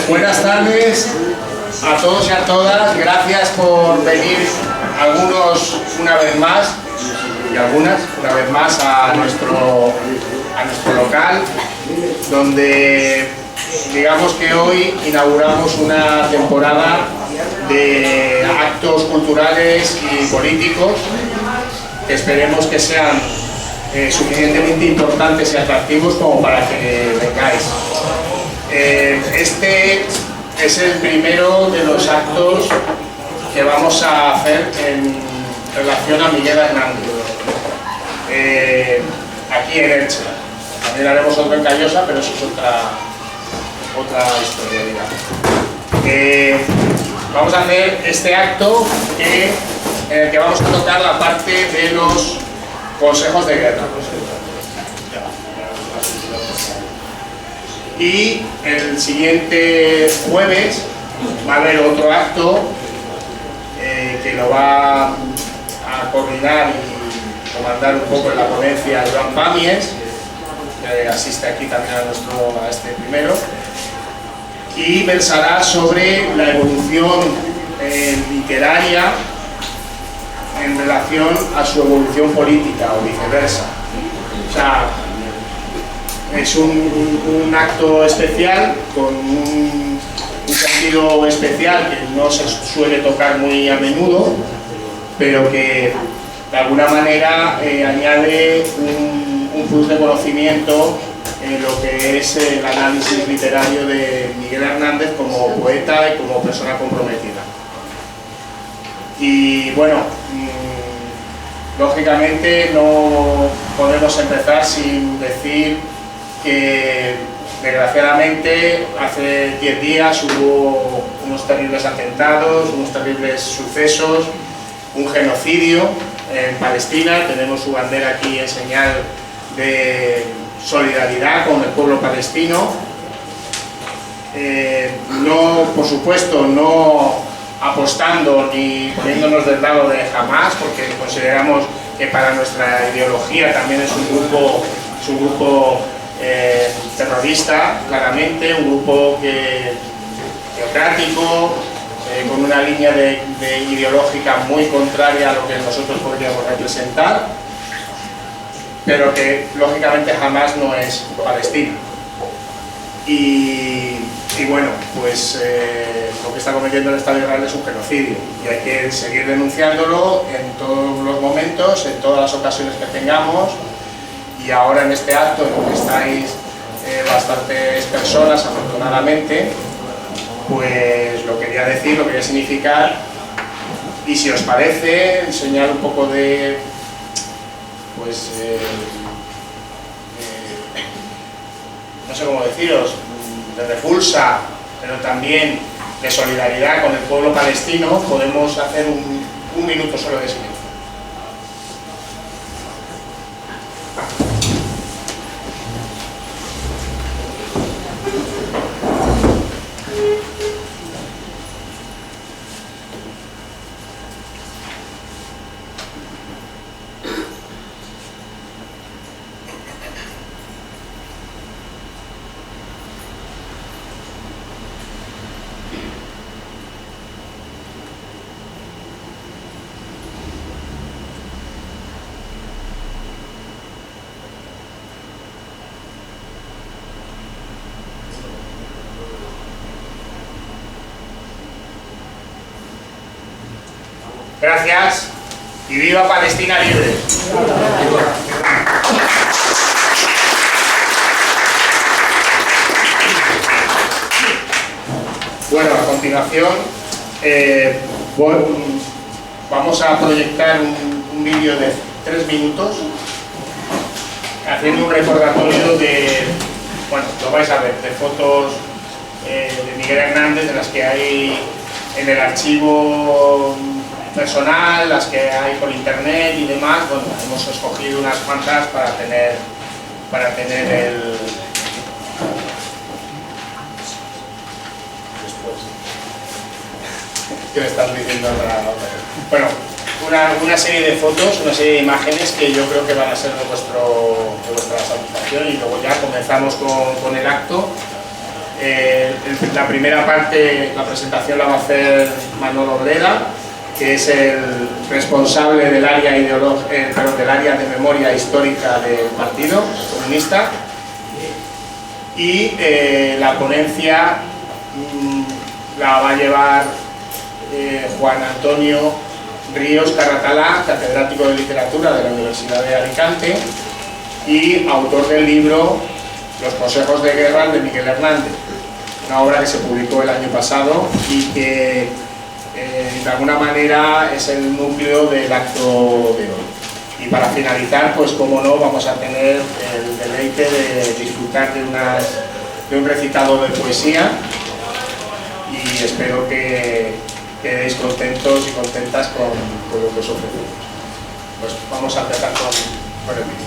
Buenas tardes a todos y a todas. Gracias por venir, algunos una vez más y algunas una vez más a nuestro local, donde digamos que hoy inauguramos una temporada de actos culturales y políticos que esperemos que sean suficientemente importantes y atractivos como para que vengáis. Este es el primero de los actos que vamos a hacer en relación a Miguel Hernández, aquí en Elche. También haremos otro en Callosa, pero eso es otra historia, digamos. Vamos a hacer este acto en el que vamos a tocar la parte de los consejos de guerra. Y el siguiente jueves va a haber otro acto que lo va a coordinar y comandar un poco en la ponencia Joan Pàmies, que asiste aquí también a este primero, y versará sobre la evolución literaria en relación a su evolución política o viceversa. O sea, es un acto especial con un sentido especial que no se suele tocar muy a menudo, pero que de alguna manera añade un plus de conocimiento en lo que es el análisis literario de Miguel Hernández como poeta y como persona comprometida. Y bueno, lógicamente no podemos empezar sin decir que desgraciadamente hace 10 días hubo unos terribles atentados, unos terribles sucesos, un genocidio en Palestina. Tenemos su bandera aquí en señal de solidaridad con el pueblo palestino. No, por supuesto, no apostando ni poniéndonos del lado de Hamás, porque consideramos que para nuestra ideología también es un grupo terrorista, claramente, un grupo teocrático, con una línea ideológica muy contraria a lo que nosotros podríamos representar, pero que lógicamente jamás no es Palestina. Y bueno, pues lo que está cometiendo el Estado de Israel es un genocidio y hay que seguir denunciándolo en todos los momentos, en todas las ocasiones que tengamos. Y ahora en este acto en el que estáis bastantes personas, afortunadamente, pues lo quería decir, lo quería significar, y si os parece, enseñar un poco de, pues, no sé cómo deciros, de repulsa, pero también de solidaridad con el pueblo palestino. Podemos hacer un minuto solo de silencio. Gracias y viva Palestina libre. Bueno, a continuación vamos a proyectar un vídeo de 3 minutos haciendo un recordatorio de, bueno, lo vais a ver, de fotos de Miguel Hernández, de las que hay en el archivo personal, las que hay por internet y demás. Bueno, hemos escogido unas cuantas para tener el después. ¿Qué me estás diciendo ahora? Bueno, una serie de fotos, una serie de imágenes que yo creo que van a ser de vuestra satisfacción, y luego ya comenzamos con el acto. La primera parte, la presentación la va a hacer Manolo Obrera, que es el responsable del área, del área de memoria histórica del Partido Comunista. Y la ponencia la va a llevar Juan Antonio Ríos Carratalá, catedrático de literatura de la Universidad de Alicante y autor del libro Los consejos de guerra de Miguel Hernández, una obra que se publicó el año pasado y que de alguna manera es el núcleo del acto de hoy. Y para finalizar, pues como no, vamos a tener el deleite de disfrutar de un recitado de poesía y espero que quedéis contentos y contentas con lo que os ofrecemos. Pues vamos a empezar con el vídeo.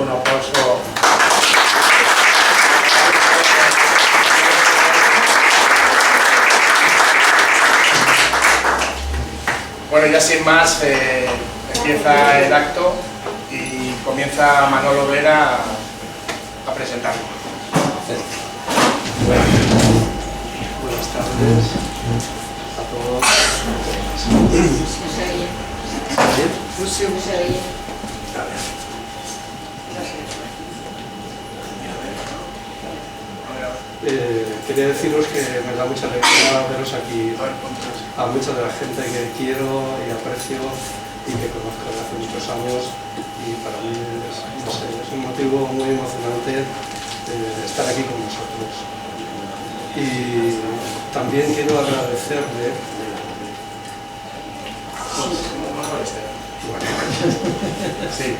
Un aplauso. Bueno, ya sin más, empieza el acto y comienza Manolo Vera a presentarlo. Buenas tardes a todos. Quería deciros que me da mucha alegría veros aquí, a mucha de la gente que quiero y aprecio y que conozco desde hace muchos años, y para mí es un motivo muy emocionante estar aquí con vosotros. Y también quiero agradecerle. Sí,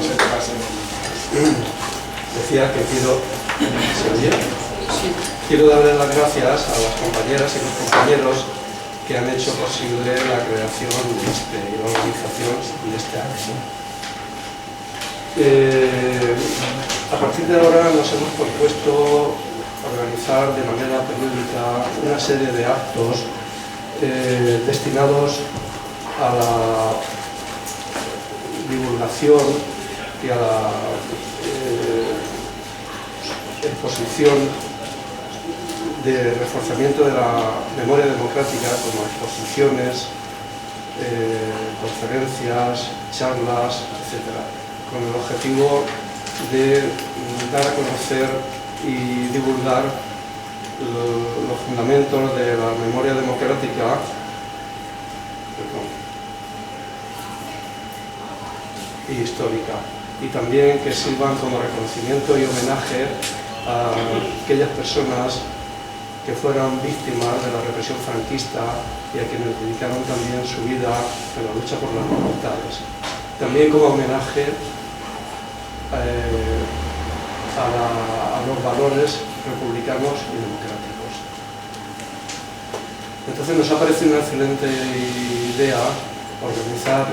se te pase. Decía que ¿se oye? Quiero darle las gracias a las compañeras y los compañeros que han hecho posible la creación y la organización de este acto. A partir de ahora nos hemos propuesto organizar de manera periódica una serie de actos destinados a la divulgación y a la exposición de reforzamiento de la memoria democrática, como exposiciones, conferencias, charlas, etc., con el objetivo de dar a conocer y divulgar los fundamentos de la memoria democrática, y histórica, y también que sirvan como reconocimiento y homenaje a aquellas personas que fueron víctimas de la represión franquista y a quienes dedicaron también su vida en la lucha por las libertades. También como homenaje a los valores republicanos y democráticos. Entonces nos ha parecido una excelente idea organizar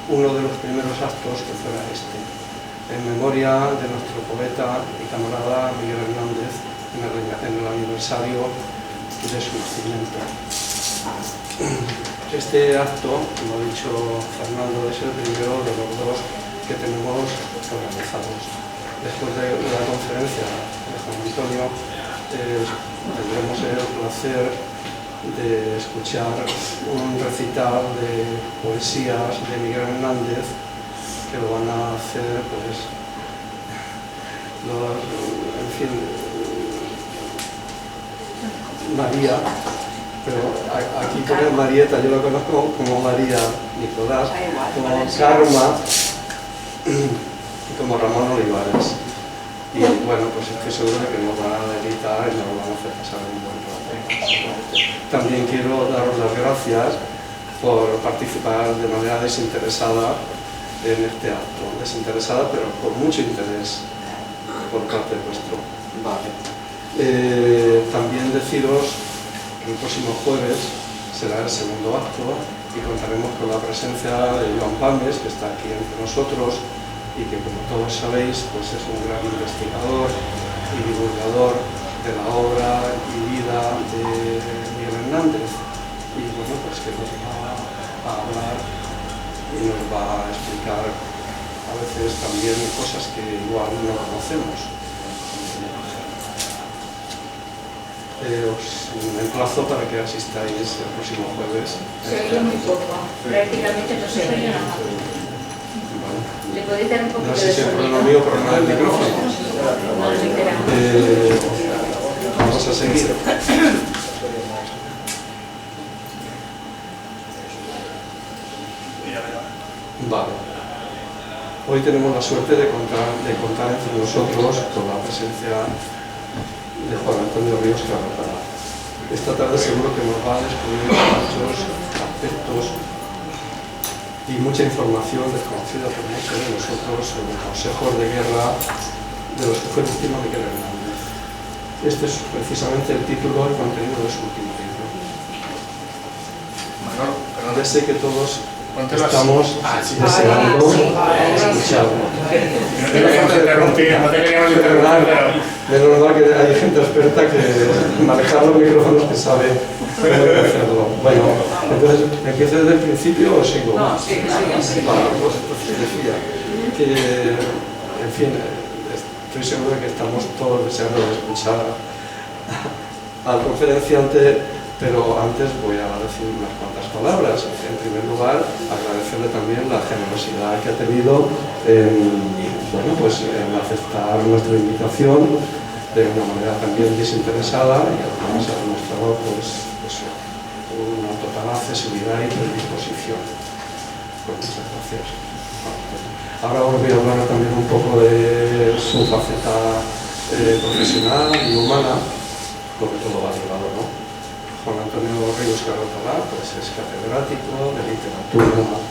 uno de los primeros actos que fuera este, en memoria de nuestro poeta y camarada Miguel Hernández en el aniversario de su nacimiento. Este acto, como ha dicho Fernando, es el primero de los dos que tenemos organizados. Después de la conferencia de Juan Antonio, tendremos el placer de escuchar un recital de poesías de Miguel Hernández, que lo van a hacer, pues, en fin, María, pero aquí pone Marieta, yo la conozco como María Nicolás, como Karma y como Ramón Olivares. Y bueno, pues estoy seguro de que nos van a editar y nos van a hacer pasar un buen rato. También quiero daros las gracias por participar de manera desinteresada en este acto. Desinteresada, pero con mucho interés por parte vuestro. Vale. También deciros que el próximo jueves será el segundo acto y contaremos con la presencia de Joan Pames, que está aquí entre nosotros, y que, como todos sabéis, pues es un gran investigador y divulgador de la obra y vida de Miguel Hernández. Y bueno, pues que nos va a hablar y nos va a explicar a veces también cosas que igual no conocemos. Os emplazo para que asistáis el próximo jueves. Se oye muy poco, prácticamente no se oye nada. ¿Le podéis dar un poquito No sé de si el sonido? problema mío o problema del micrófono. Vamos a seguir. Vale. Hoy tenemos la suerte de contar entre nosotros con la presencia de Juan Antonio Ríos Carretara. Esta tarde seguro que nos va a descubrir muchos aspectos y mucha información desconocida por muchos de nosotros sobre consejos de guerra de los que fue víctima Miguel Hernández. Este es precisamente el título y contenido de su último libro. Ya sé que todos estamos deseando escucharlo. No te queríamos interrumpir, Menos mal que hay gente experta que manejar los micrófonos que sabe cómo hacerlo. Bueno, entonces, ¿empiezo desde el principio o sigo? No, sí. Vale, pues decía que, en fin, estoy seguro de que estamos todos deseando de escuchar al conferenciante, pero antes voy a decir unas cuantas palabras. En primer lugar, agradecerle también la generosidad que ha tenido en aceptar nuestra invitación de una manera también desinteresada y además ha demostrado pues, una total accesibilidad y predisposición. Pues muchas gracias. Ahora os voy a hablar también un poco de su faceta profesional y humana, porque todo va ligado, ¿no? Juan Antonio Ríos Carretara pues, es catedrático de literatura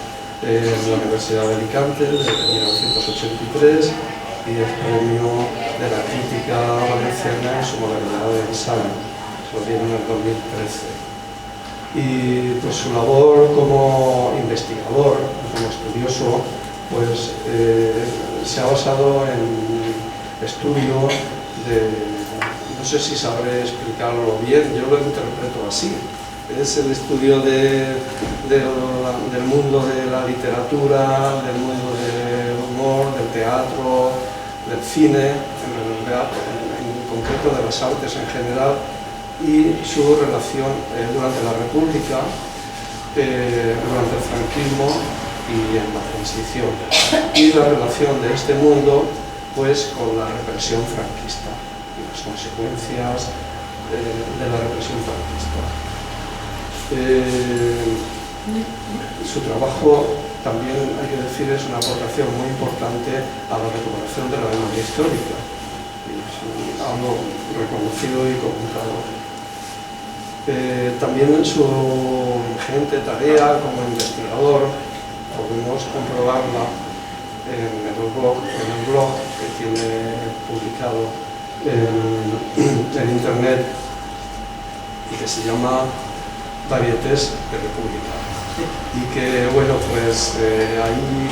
en la Universidad de Alicante desde 1983 y es premio de la crítica valenciana en su modalidad de ensayo, se lo dieron en el 2013. Y pues su labor como investigador, como estudioso, pues se ha basado en estudio de, no sé si sabré explicarlo bien, yo lo interpreto así. Es el estudio del mundo de la literatura, del mundo del humor, del teatro, del cine, en concreto de las artes en general, y su relación durante la República, durante el franquismo y en la transición, y la relación de este mundo pues, con la represión franquista y las consecuencias de la represión franquista. Su trabajo, también hay que decir, es una aportación muy importante a la recuperación de la memoria histórica. Es algo reconocido y comentado. También en su ingente tarea como investigador podemos comprobarla en el blog que tiene publicado en internet y que se llama Varietés de República, y que, bueno, pues ahí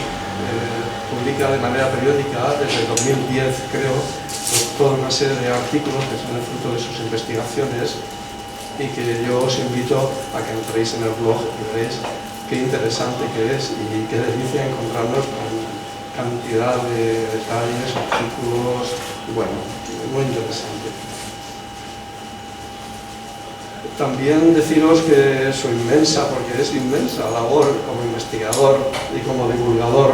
publica de manera periódica desde el 2010, creo, pues, toda una serie de artículos que son el fruto de sus investigaciones, y que yo os invito a que entréis en el blog y veréis qué interesante que es y qué delicia encontrarnos con cantidad de detalles, artículos, bueno, muy interesante. También deciros que su inmensa, porque es inmensa labor como investigador y como divulgador,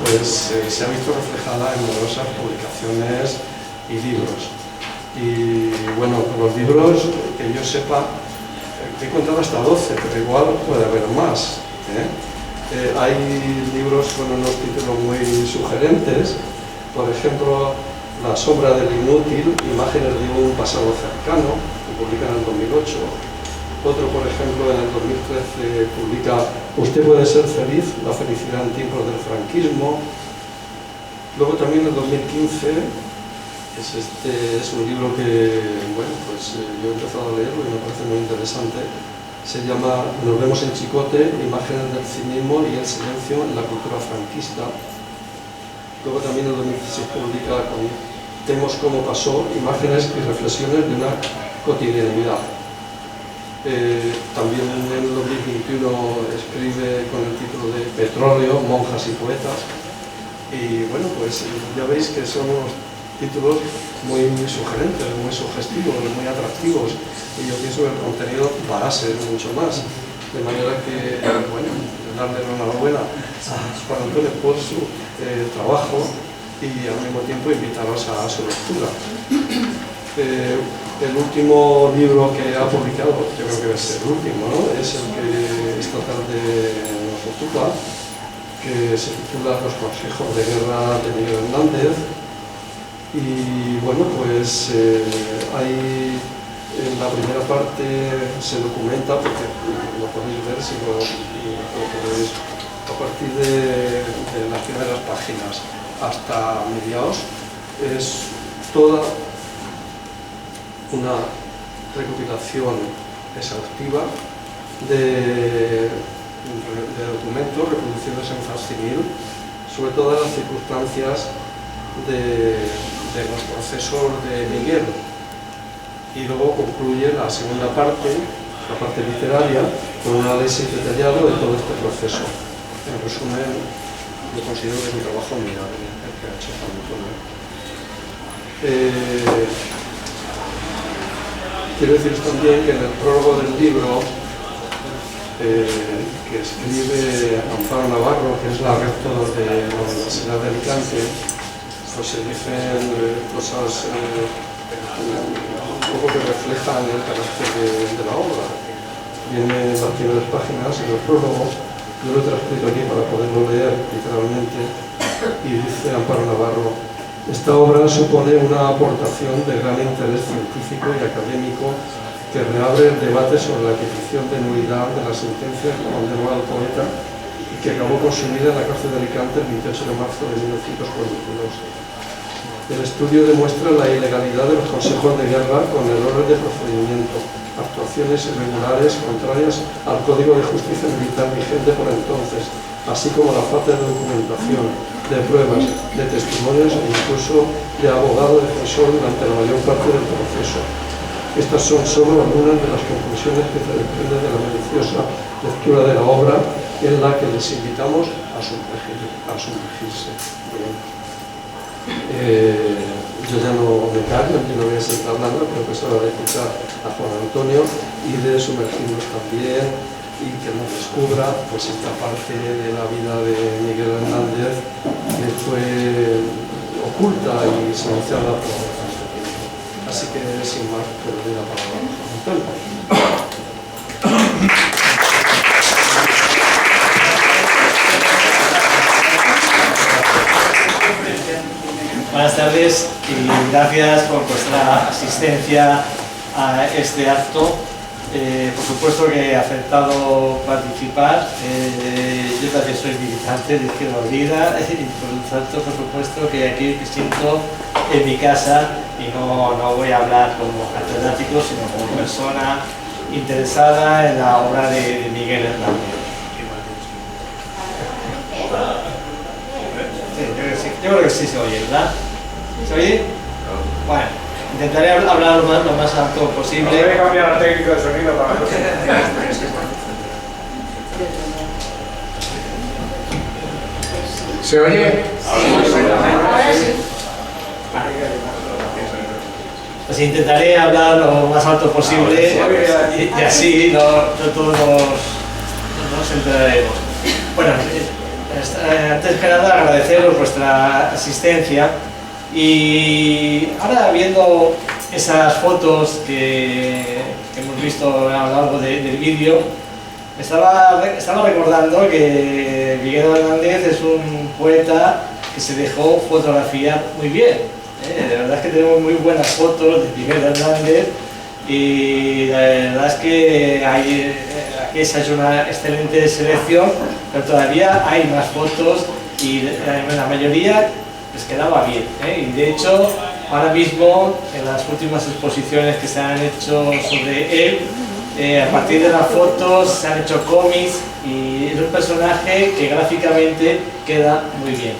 pues se ha visto reflejada en numerosas publicaciones y libros. Y bueno, los libros, que yo sepa, he contado hasta 12, pero igual puede haber más. Hay libros con unos títulos muy sugerentes, por ejemplo, La sombra del inútil, imágenes de un pasado cercano, que publica en el 2008. Otro, por ejemplo, en el 2013 publica Usted puede ser feliz, la felicidad en tiempos del franquismo. Luego también en el 2015 es un libro que, bueno, pues yo he empezado a leerlo y me parece muy interesante. Se llama Nos vemos en Chicote, imágenes del cinismo y el silencio en la cultura franquista. Luego también en el 2016 publica Contemos cómo pasó, imágenes y reflexiones de una cotidianidad. También en el 2021 escribe con el título de Petróleo, monjas y poetas. Y bueno, pues ya veis que son unos títulos muy sugerentes, muy sugestivos, muy atractivos, y yo pienso que el contenido va a ser mucho más, de manera que, bueno, darle la enhorabuena a Juan Antonio por su trabajo y al mismo tiempo invitaros a su lectura. El último libro que ha publicado, yo creo que es el último, ¿no? Es el que esta tarde nos ocupa, que se titula Los consejos de guerra de Miguel Hernández. Y bueno, pues hay en la primera parte se documenta, porque lo podéis ver si lo podéis, a partir de las primeras páginas hasta mediados, es toda una recopilación exhaustiva de documentos, reproducciones en facsimil, sobre todas las circunstancias de los procesos de Miguel, y luego concluye la segunda parte, la parte literaria, con un análisis detallado de todo este proceso. En resumen, yo considero que es un trabajo admirable el que ha hecho Juan Antonio. Quiero deciros también que en el prólogo del libro que escribe Amparo Navarro, que es la rectora de la Universidad de Alicante, pues se dicen cosas un poco que reflejan el carácter de la obra. Viene en las primeras páginas, en el prólogo, yo lo he transcrito aquí para poderlo leer literalmente, y dice Amparo Navarro: esta obra supone una aportación de gran interés científico y académico que reabre el debate sobre la petición de nulidad de la sentencia que condenó al poeta y que acabó con su vida en la cárcel de Alicante el 28 de marzo de 1942. El estudio demuestra la ilegalidad de los consejos de guerra con errores de procedimiento, actuaciones irregulares contrarias al Código de Justicia Militar vigente por entonces, así como la falta de documentación, de pruebas, de testimonios e incluso de abogado defensor durante la mayor parte del proceso. Estas son solo algunas de las conclusiones que se desprenden de la minuciosa lectura de la obra, en la que les invitamos a sumergirse. Yo ya no me callo, yo no voy a seguir hablando, creo que es hora de escuchar a Juan Antonio y de sumergirnos también y que nos descubra pues esta parte de la vida de Miguel Hernández que fue oculta y silenciada por tanto tiempo. Así que sin más, te doy la palabra a Antonio. Buenas tardes y gracias por vuestra asistencia a este acto. Por supuesto que he aceptado participar. Yo también soy militante de Izquierda Unida y por lo tanto, por supuesto, que aquí me siento en mi casa y no voy a hablar como catedrático, sino como persona interesada en la obra de Miguel Hernández. Yo creo que sí se oye, ¿verdad? ¿Se oye? Bueno, intentaré hablar lo más alto posible. Voy a cambiar la técnica de sonido para ¿Se oye? Ahora sí. Pues intentaré hablar lo más alto posible y así no todos nos enteraremos. Bueno, antes que nada agradeceros vuestra asistencia y ahora viendo esas fotos que hemos visto a lo largo del vídeo, estaba recordando que Miguel Hernández es un poeta que se dejó fotografiar muy bien. De verdad es que tenemos muy buenas fotos de Miguel Hernández y la verdad es que aquí se ha hecho una excelente selección, pero todavía hay más fotos y la mayoría les quedaba bien, y de hecho ahora mismo en las últimas exposiciones que se han hecho sobre él, a partir de las fotos se han hecho cómics y es un personaje que gráficamente queda muy bien.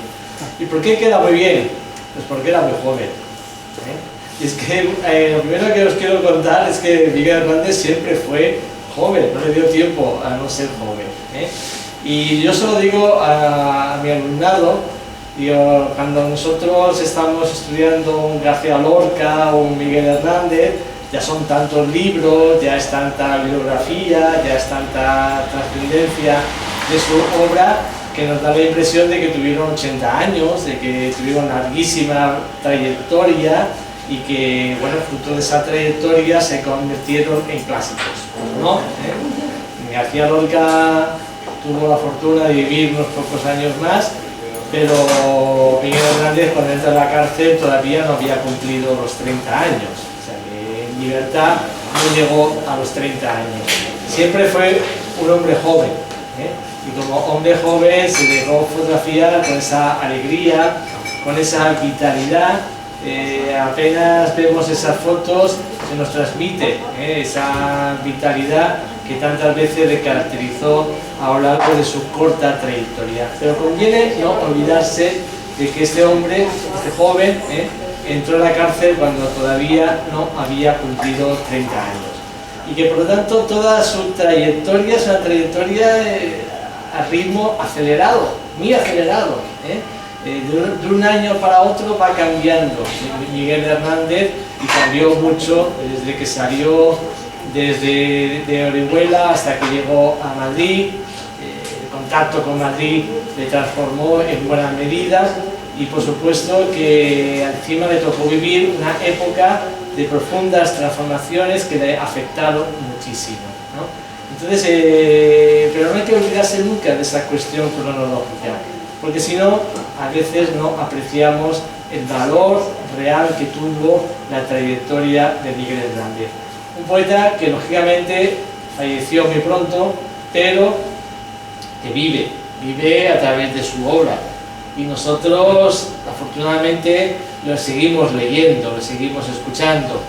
¿Y por qué queda muy bien? Pues porque era muy joven. Y es que lo primero que os quiero contar es que Miguel Hernández siempre fue joven, no le dio tiempo a no ser joven. Y yo se lo digo a mi alumnado, cuando nosotros estamos estudiando un García Lorca o un Miguel Hernández, ya son tantos libros, ya es tanta bibliografía, ya es tanta trascendencia de su obra, que nos da la impresión de que tuvieron 80 años, de que tuvieron larguísima trayectoria y que, bueno, fruto de esa trayectoria se convirtieron en clásicos, ¿no? García Lorca tuvo la fortuna de vivir unos pocos años más, pero Miguel Hernández, cuando entra a la cárcel, todavía no había cumplido los 30 años, o sea que en libertad no llegó a los 30 años. Siempre fue un hombre joven, y como hombre joven se dejó fotografiar con esa alegría, con esa vitalidad. Apenas vemos esas fotos, se nos transmite esa vitalidad que tantas veces le caracterizó a lo largo de su corta trayectoria. Pero conviene no olvidarse de que este hombre, este joven, entró a la cárcel cuando todavía no había cumplido 30 años. Y que por lo tanto toda su trayectoria es una trayectoria a ritmo acelerado, muy acelerado. De un año para otro va cambiando Miguel Hernández y cambió mucho desde que salió de Orihuela hasta que llegó a Madrid. El contacto con Madrid le transformó en buena medida y por supuesto que encima le tocó vivir una época de profundas transformaciones que le afectaron muchísimo, ¿no? Entonces, pero no hay que olvidarse nunca de esa cuestión cronológica, porque si no, a veces no apreciamos el valor real que tuvo la trayectoria de Miguel Hernández. Un poeta que lógicamente falleció muy pronto, pero que vive a través de su obra. Y nosotros, afortunadamente, lo seguimos leyendo, lo seguimos escuchando,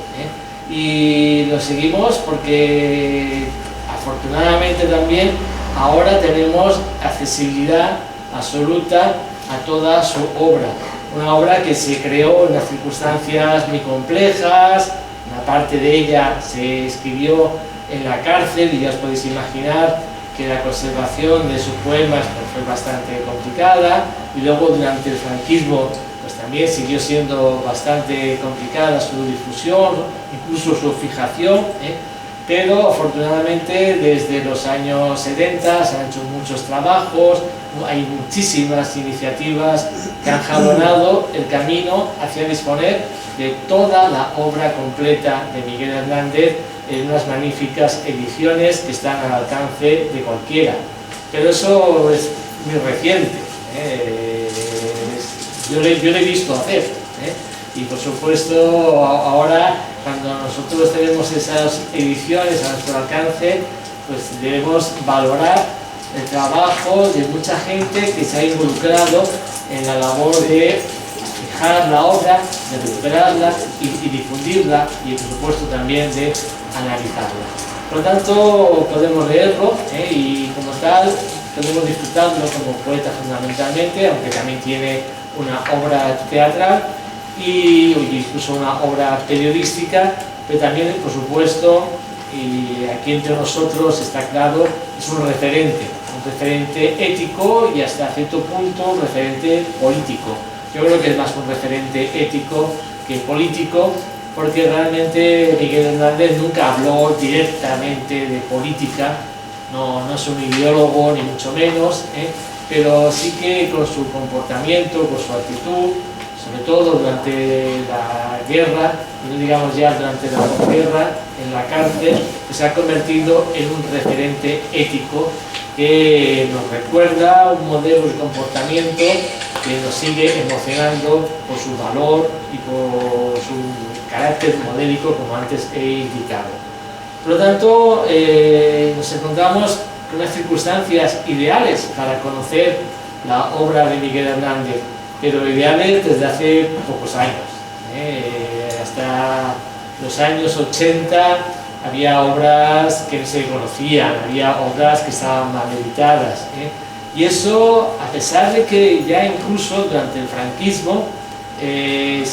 y lo seguimos porque, afortunadamente también, ahora tenemos accesibilidad absoluta a toda su obra. Una obra que se creó en unas circunstancias muy complejas, una parte de ella se escribió en la cárcel y ya os podéis imaginar que la conservación de sus poemas fue bastante complicada, y luego durante el franquismo pues también siguió siendo bastante complicada su difusión, incluso su fijación, pero afortunadamente desde los años 70 se han hecho muchos trabajos, hay muchísimas iniciativas que han jalonado el camino hacia disponer de toda la obra completa de Miguel Hernández en unas magníficas ediciones que están al alcance de cualquiera. Pero eso es muy reciente, yo lo he visto hacer, y por supuesto ahora cuando nosotros tenemos esas ediciones a nuestro alcance, pues debemos valorar el trabajo de mucha gente que se ha involucrado en la labor de fijar la obra, de recuperarla y difundirla, y por supuesto también de analizarla. Por lo tanto, podemos leerlo y como tal podemos disfrutarlo como poeta fundamentalmente, aunque también tiene una obra teatral y incluso una obra periodística, pero también, por supuesto, y aquí entre nosotros está claro, es un referente ético y hasta cierto punto un referente político. Yo creo que es más un referente ético que político, porque realmente Miguel Hernández nunca habló directamente de política, no es un ideólogo ni mucho menos, pero sí que con su comportamiento, con su actitud, sobre todo durante la guerra, y no digamos ya durante la posguerra, en la cárcel, se ha convertido en un referente ético que nos recuerda un modelo de comportamiento que nos sigue emocionando por su valor y por su carácter modélico, como antes he indicado. Por lo tanto, nos encontramos con unas circunstancias ideales para conocer la obra de Miguel Hernández, pero ideales desde hace pocos años. Hasta los años 80 había obras que no se conocían, había obras que estaban mal editadas. Y eso, a pesar de que ya incluso durante el franquismo se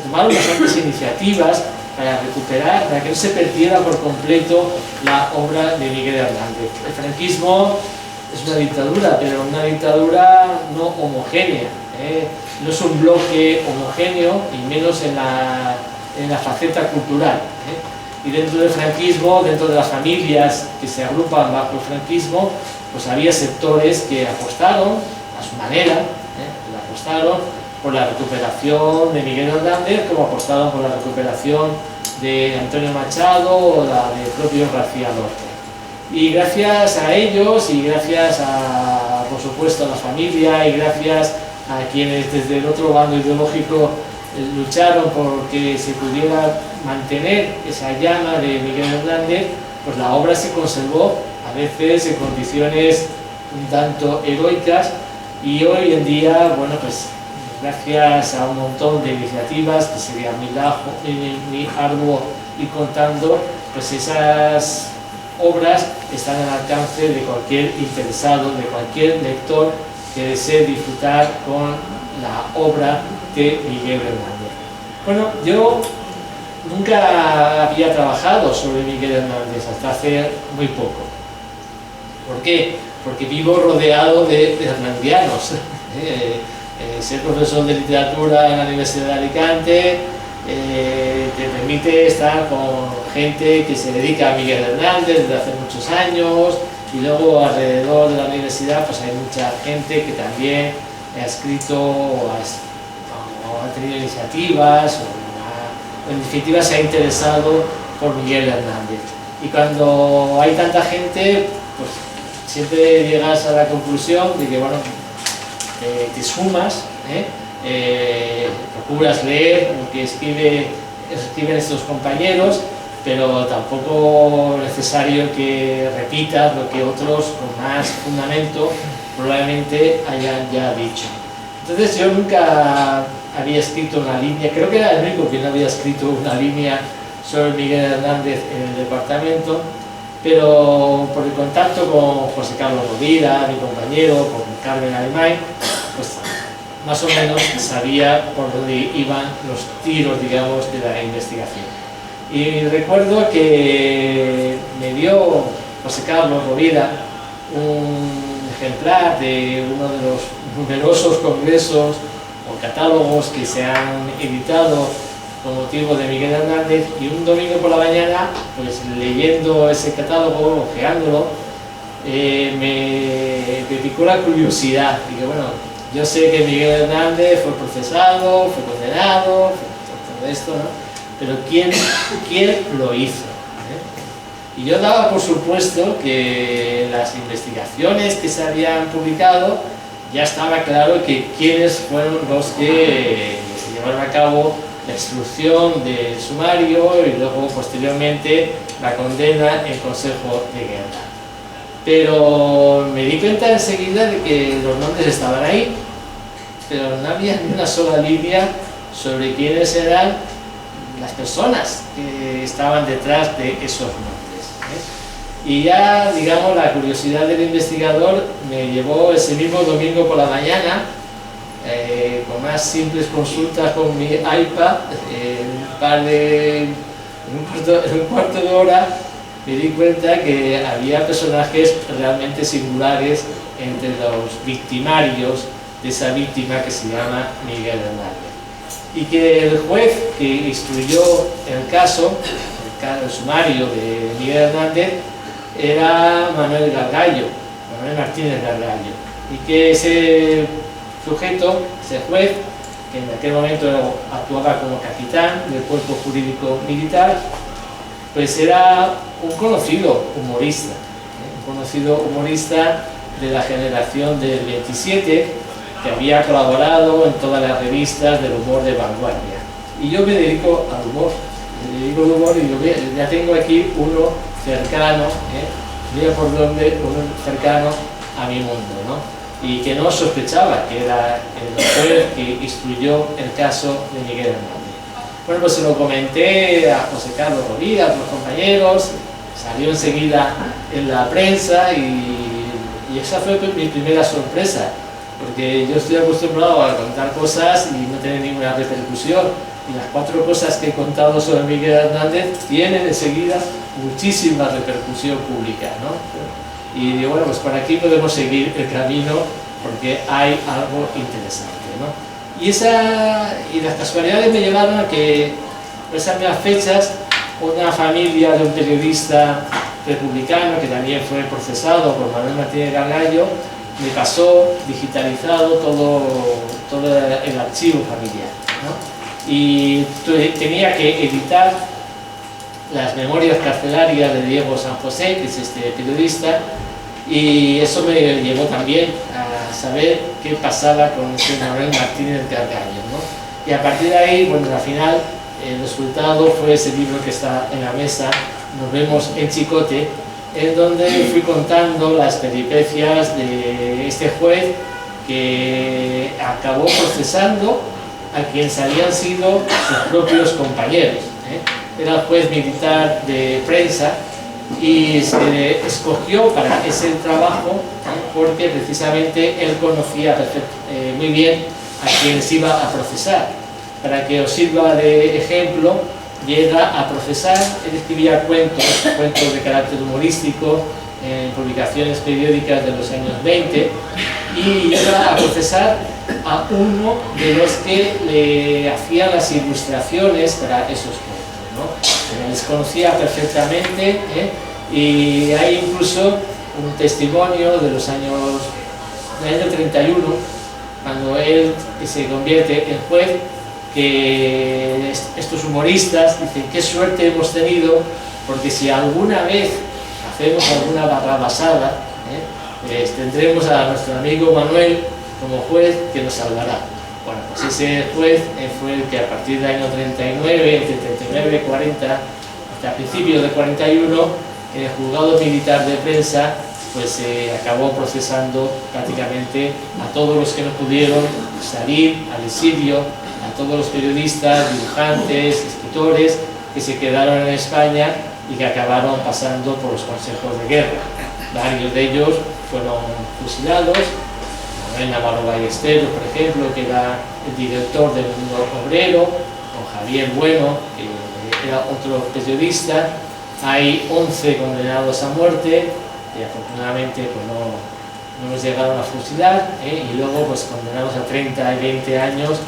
tomaron bastantes iniciativas para recuperar, para que no se perdiera por completo la obra de Miguel Hernández. El franquismo es una dictadura, pero una dictadura no homogénea, no es un bloque homogéneo, y menos en la faceta cultural. Y dentro del franquismo, dentro de las familias que se agrupan bajo el franquismo, pues había sectores que apostaron a su manera, apostaron por la recuperación de Miguel Hernández, como apostaron por la recuperación de Antonio Machado o la del propio García Lorca. Y gracias a ellos, y gracias a, por supuesto, a la familia, y gracias a quienes desde el otro bando ideológico lucharon por que se pudiera mantener esa llama de Miguel Hernández, pues la obra se conservó, a veces en condiciones un tanto heroicas, y hoy en día, bueno, pues gracias a un montón de iniciativas, que sería muy arduo ir contando, pues esas obras están al alcance de cualquier interesado, de cualquier lector que desee disfrutar con la obra de Miguel Hernández. Bueno, yo nunca había trabajado sobre Miguel Hernández hasta hace muy poco. ¿Por qué? Porque vivo rodeado de hernandianos. Ser profesor de literatura en la Universidad de Alicante te permite estar con gente que se dedica a Miguel Hernández desde hace muchos años, y luego alrededor de la universidad pues hay mucha gente que también ha escrito o ha tenido iniciativas o en definitiva se ha interesado por Miguel Hernández. Y cuando hay tanta gente, pues siempre llegas a la conclusión de que, bueno, te sumas, procuras leer lo que escriben estos compañeros, pero tampoco es necesario que repitas lo que otros con más fundamento probablemente hayan ya dicho. Entonces yo nunca había escrito una línea, creo que era el único que no había escrito una línea sobre Miguel Hernández en el departamento, pero por el contacto con José Carlos Rovira, mi compañero, con Carmen Alemán, pues más o menos sabía por dónde iban los tiros, digamos, de la investigación. Y recuerdo que me dio José Carlos Rovira un ejemplar de uno de los numerosos congresos o catálogos que se han editado con motivo de Miguel Hernández, y un domingo por la mañana, pues leyendo ese catálogo, ojeándolo, me picó la curiosidad. Dije, bueno, yo sé que Miguel Hernández fue procesado, fue condenado, fue todo esto, ¿no? Pero ¿quién lo hizo? Y yo daba por supuesto que las investigaciones que se habían publicado ya estaba claro que quiénes fueron los que llevaron a cabo la instrucción del sumario y luego posteriormente la condena en Consejo de Guerra. Pero me di cuenta enseguida de que los nombres estaban ahí, pero no había ni una sola línea sobre quiénes eran las personas que estaban detrás de esos nombres, ¿eh? Y ya, digamos, la curiosidad del investigador me llevó ese mismo domingo por la mañana, con más simples consultas con mi iPad, en un cuarto de hora, me di cuenta que había personajes realmente singulares entre los victimarios de esa víctima que se llama Miguel Hernández. Y que el juez que instruyó el caso, el sumario de Miguel Hernández, era Manuel Martínez Gargallo. Y que ese sujeto, ese juez, que en aquel momento actuaba como capitán del cuerpo jurídico militar, pues era un conocido humorista, de la generación del 27, que había colaborado en todas las revistas del humor de vanguardia. Y yo me dedico al humor, y yo ya tengo aquí uno cercano, mira por dónde, uno cercano a mi mundo, ¿no? Y que no sospechaba que era el juez que instruyó el caso de Miguel Hernández. Bueno, pues se lo comenté a José Carlos Rovira, a otros compañeros, salió enseguida en la prensa y esa fue mi primera sorpresa, porque yo estoy acostumbrado a contar cosas y no tener ninguna repercusión, y las 4 cosas que he contado sobre Miguel Hernández tienen enseguida muchísima repercusión pública, ¿no? Y digo, bueno, pues por aquí podemos seguir el camino porque hay algo interesante, ¿no? Y las casualidades me llevaron a que, por esas mismas fechas, una familia de un periodista republicano que también fue procesado por Manuel Martínez Gargallo me pasó digitalizado todo el archivo familiar, ¿no? Y tenía que editar las memorias carcelarias de Diego San José, que es este periodista, y eso me llevó también a saber qué pasaba con este Manuel Martínez Gargallo, ¿no? Y a partir de ahí, bueno, al final el resultado fue ese libro que está en la mesa, Nos vemos en Chicote, en donde fui contando las peripecias de este juez que acabó procesando a quienes habían sido sus propios compañeros, ¿eh? Era juez militar de prensa y se escogió para ese trabajo, ¿eh? Porque precisamente él conocía muy bien a quienes iba a procesar. Para que os sirva de ejemplo, llega a procesar, él escribía cuentos de carácter humorístico en publicaciones periódicas de los años 20, y llega a procesar a uno de los que le hacía las ilustraciones para esos cuentos, ¿no? Les conocía perfectamente, ¿eh? Y hay incluso un testimonio de los años del año 31, cuando él se convierte en juez, que estos humoristas dicen: qué suerte hemos tenido, porque si alguna vez hacemos alguna barrabasada, tendremos a nuestro amigo Manuel como juez que nos salvará. Bueno, pues ese juez fue el que a partir del año 39, entre 39 y 40, hasta principios de 41, en el juzgado militar de prensa, pues acabó procesando prácticamente a todos los que no pudieron salir al exilio, a todos los periodistas, dibujantes, escritores que se quedaron en España y que acabaron pasando por los consejos de guerra. Varios de ellos fueron fusilados. Manuel Navarro Ballesteros, por ejemplo, que era el director del Mundo Obrero, o Javier Bueno, que era otro periodista. Hay 11 condenados a muerte, y afortunadamente pues no nos llegaron a fusilar, y luego pues condenados a 30 y 20 años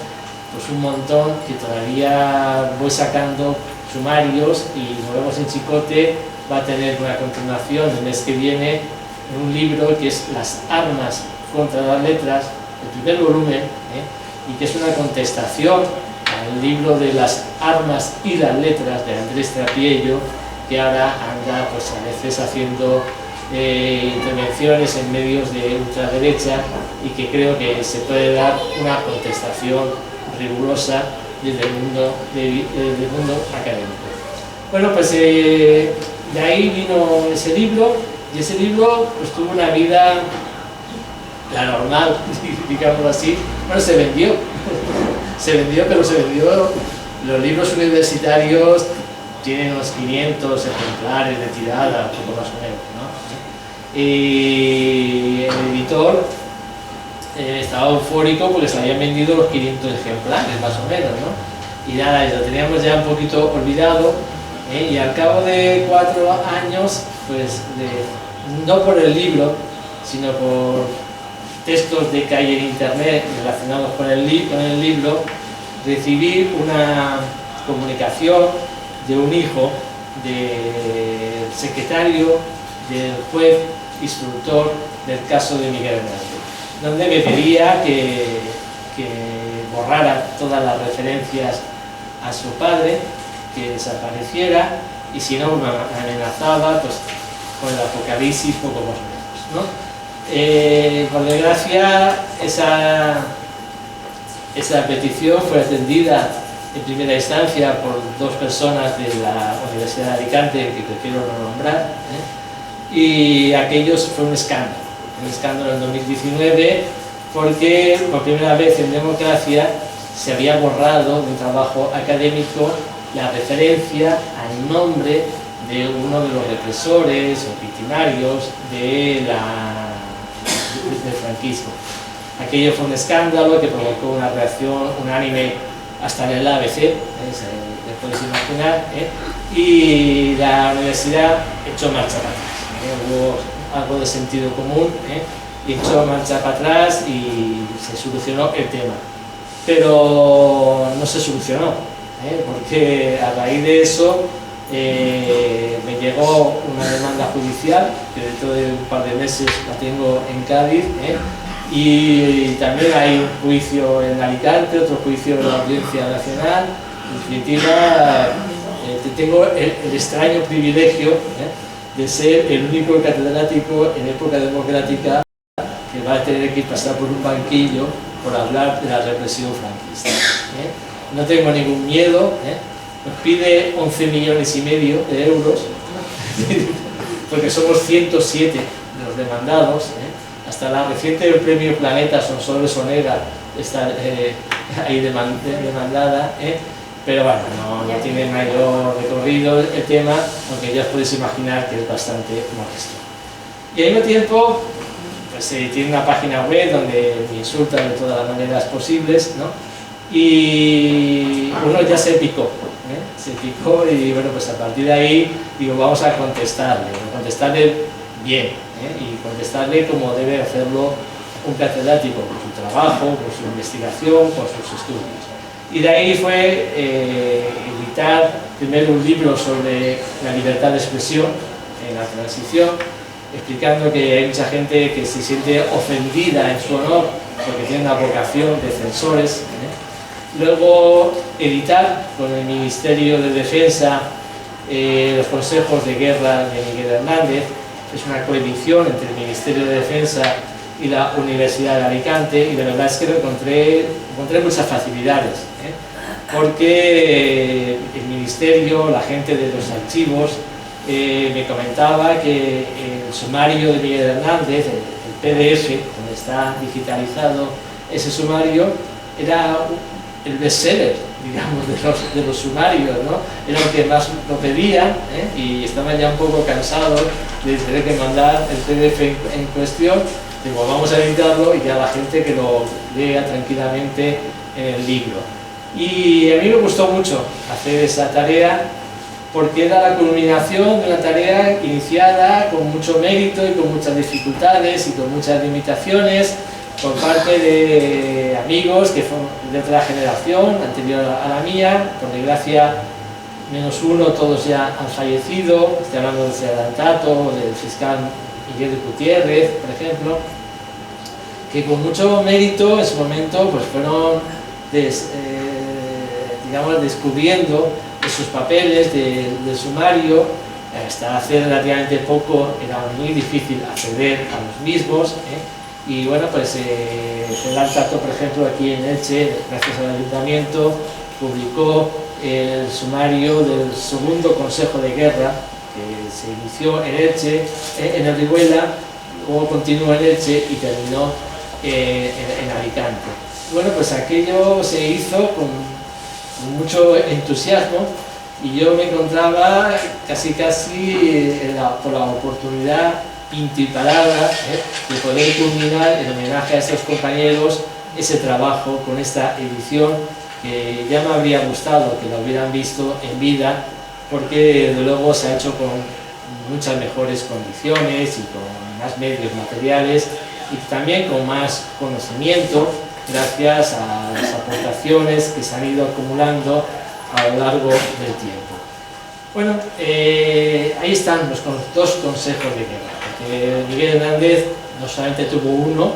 pues un montón que todavía voy sacando sumarios, y Nos vemos en Chicote va a tener una continuación el mes que viene en un libro que es Las armas contra las letras, el primer volumen, y que es una contestación al libro de Las armas y las letras de Andrés Trapiello, que ahora anda pues a veces haciendo intervenciones en medios de ultraderecha, y que creo que se puede dar una contestación rigurosa desde el mundo, del mundo académico. Bueno, pues de ahí vino ese libro, y ese libro pues tuvo una vida, la normal, digamos así. Bueno, se vendió, pero se vendió. Los libros universitarios tienen unos 500 ejemplares de tirada, un poco más o menos, ¿no? Y el editor estaba eufórico porque se habían vendido los 500 ejemplares, más o menos, ¿no? Y nada, lo teníamos ya un poquito olvidado, y al cabo de 4 años, pues no por el libro, sino por textos de que hay en internet relacionados con el libro, recibí una comunicación de un hijo del secretario del juez instructor del caso de Miguel Hernández, donde me pedía que borrara todas las referencias a su padre, que desapareciera, y si no me amenazaba pues con el apocalipsis poco más o menos, ¿no? Por desgracia esa petición fue atendida en primera instancia por 2 personas de la Universidad de Alicante, que prefiero no nombrar, y aquello fue un escándalo en 2019, porque por primera vez en democracia se había borrado de un trabajo académico la referencia al nombre de uno de los represores o victimarios del franquismo. Aquello fue un escándalo que provocó una reacción unánime hasta en el ABC, les podéis imaginar, y la universidad echó marcha para atrás. Hubo algo de sentido común, y echó marcha para atrás y se solucionó el tema. Pero no se solucionó, porque a raíz de eso me llegó una demanda judicial, que dentro de un par de meses la tengo en Cádiz, y también hay un juicio en Alicante, otro juicio en la Audiencia Nacional. En definitiva, tengo el extraño privilegio de ser el único catedrático en época democrática que va a tener que pasar por un banquillo por hablar de la represión franquista. No tengo ningún miedo, nos pide 11,5 millones de euros, porque somos 107 de los demandados, hasta la reciente del premio Planeta Sonsoles Onega está ahí demandada, pero bueno, no tiene mayor recorrido el tema, aunque ya os podéis imaginar que es bastante molesto. Y al mismo tiempo, pues tiene una página web donde me insultan de todas las maneras posibles, ¿no? Y uno ya se picó, y bueno, pues a partir de ahí digo, vamos a contestarle bien, y contestarle como debe hacerlo un catedrático, por su trabajo, por su investigación, por sus estudios. Y de ahí fue editar primero un libro sobre la libertad de expresión en la transición, explicando que hay mucha gente que se siente ofendida en su honor porque tiene una vocación de censores. Luego editar con el Ministerio de Defensa los consejos de guerra de Miguel Hernández. Es una coedición entre el Ministerio de Defensa y la Universidad de Alicante, y de verdad es que encontré muchas facilidades, porque el Ministerio, la gente de los archivos, me comentaba que el sumario de Miguel Hernández, el PDF, donde está digitalizado ese sumario, era el bestseller, digamos, de los sumarios, ¿no? Era lo que más lo pedían, y estaban ya un poco cansados de tener que mandar el PDF en cuestión. Digo, vamos a editarlo y ya la gente que lo lea tranquilamente en el libro. Y a mí me gustó mucho hacer esa tarea, porque era la culminación de una tarea iniciada con mucho mérito y con muchas dificultades y con muchas limitaciones, por parte de amigos que fueron de otra generación, anterior a la mía. Por desgracia, menos uno, todos ya han fallecido. Estoy hablando de Adelantato, del fiscal Miguel Gutiérrez, por ejemplo, que con mucho mérito en su momento pues fueron digamos, descubriendo esos papeles del sumario. Hasta hace relativamente poco era muy difícil acceder a los mismos, y bueno, pues Adelantato, por ejemplo, aquí en Elche, gracias al ayuntamiento, publicó el sumario del segundo Consejo de Guerra, que se inició en Elche, en Orihuela, luego continuó en Elche y terminó en Alicante. Bueno, pues aquello se hizo con mucho entusiasmo, y yo me encontraba casi por la oportunidad pintiparada de poder culminar en homenaje a estos compañeros ese trabajo con esta edición, que ya me habría gustado que lo hubieran visto en vida, porque desde luego se ha hecho con muchas mejores condiciones y con más medios materiales, y también con más conocimiento, gracias a las aportaciones que se han ido acumulando a lo largo del tiempo. Bueno, ahí están los dos consejos de guerra, porque Miguel Hernández no solamente tuvo uno,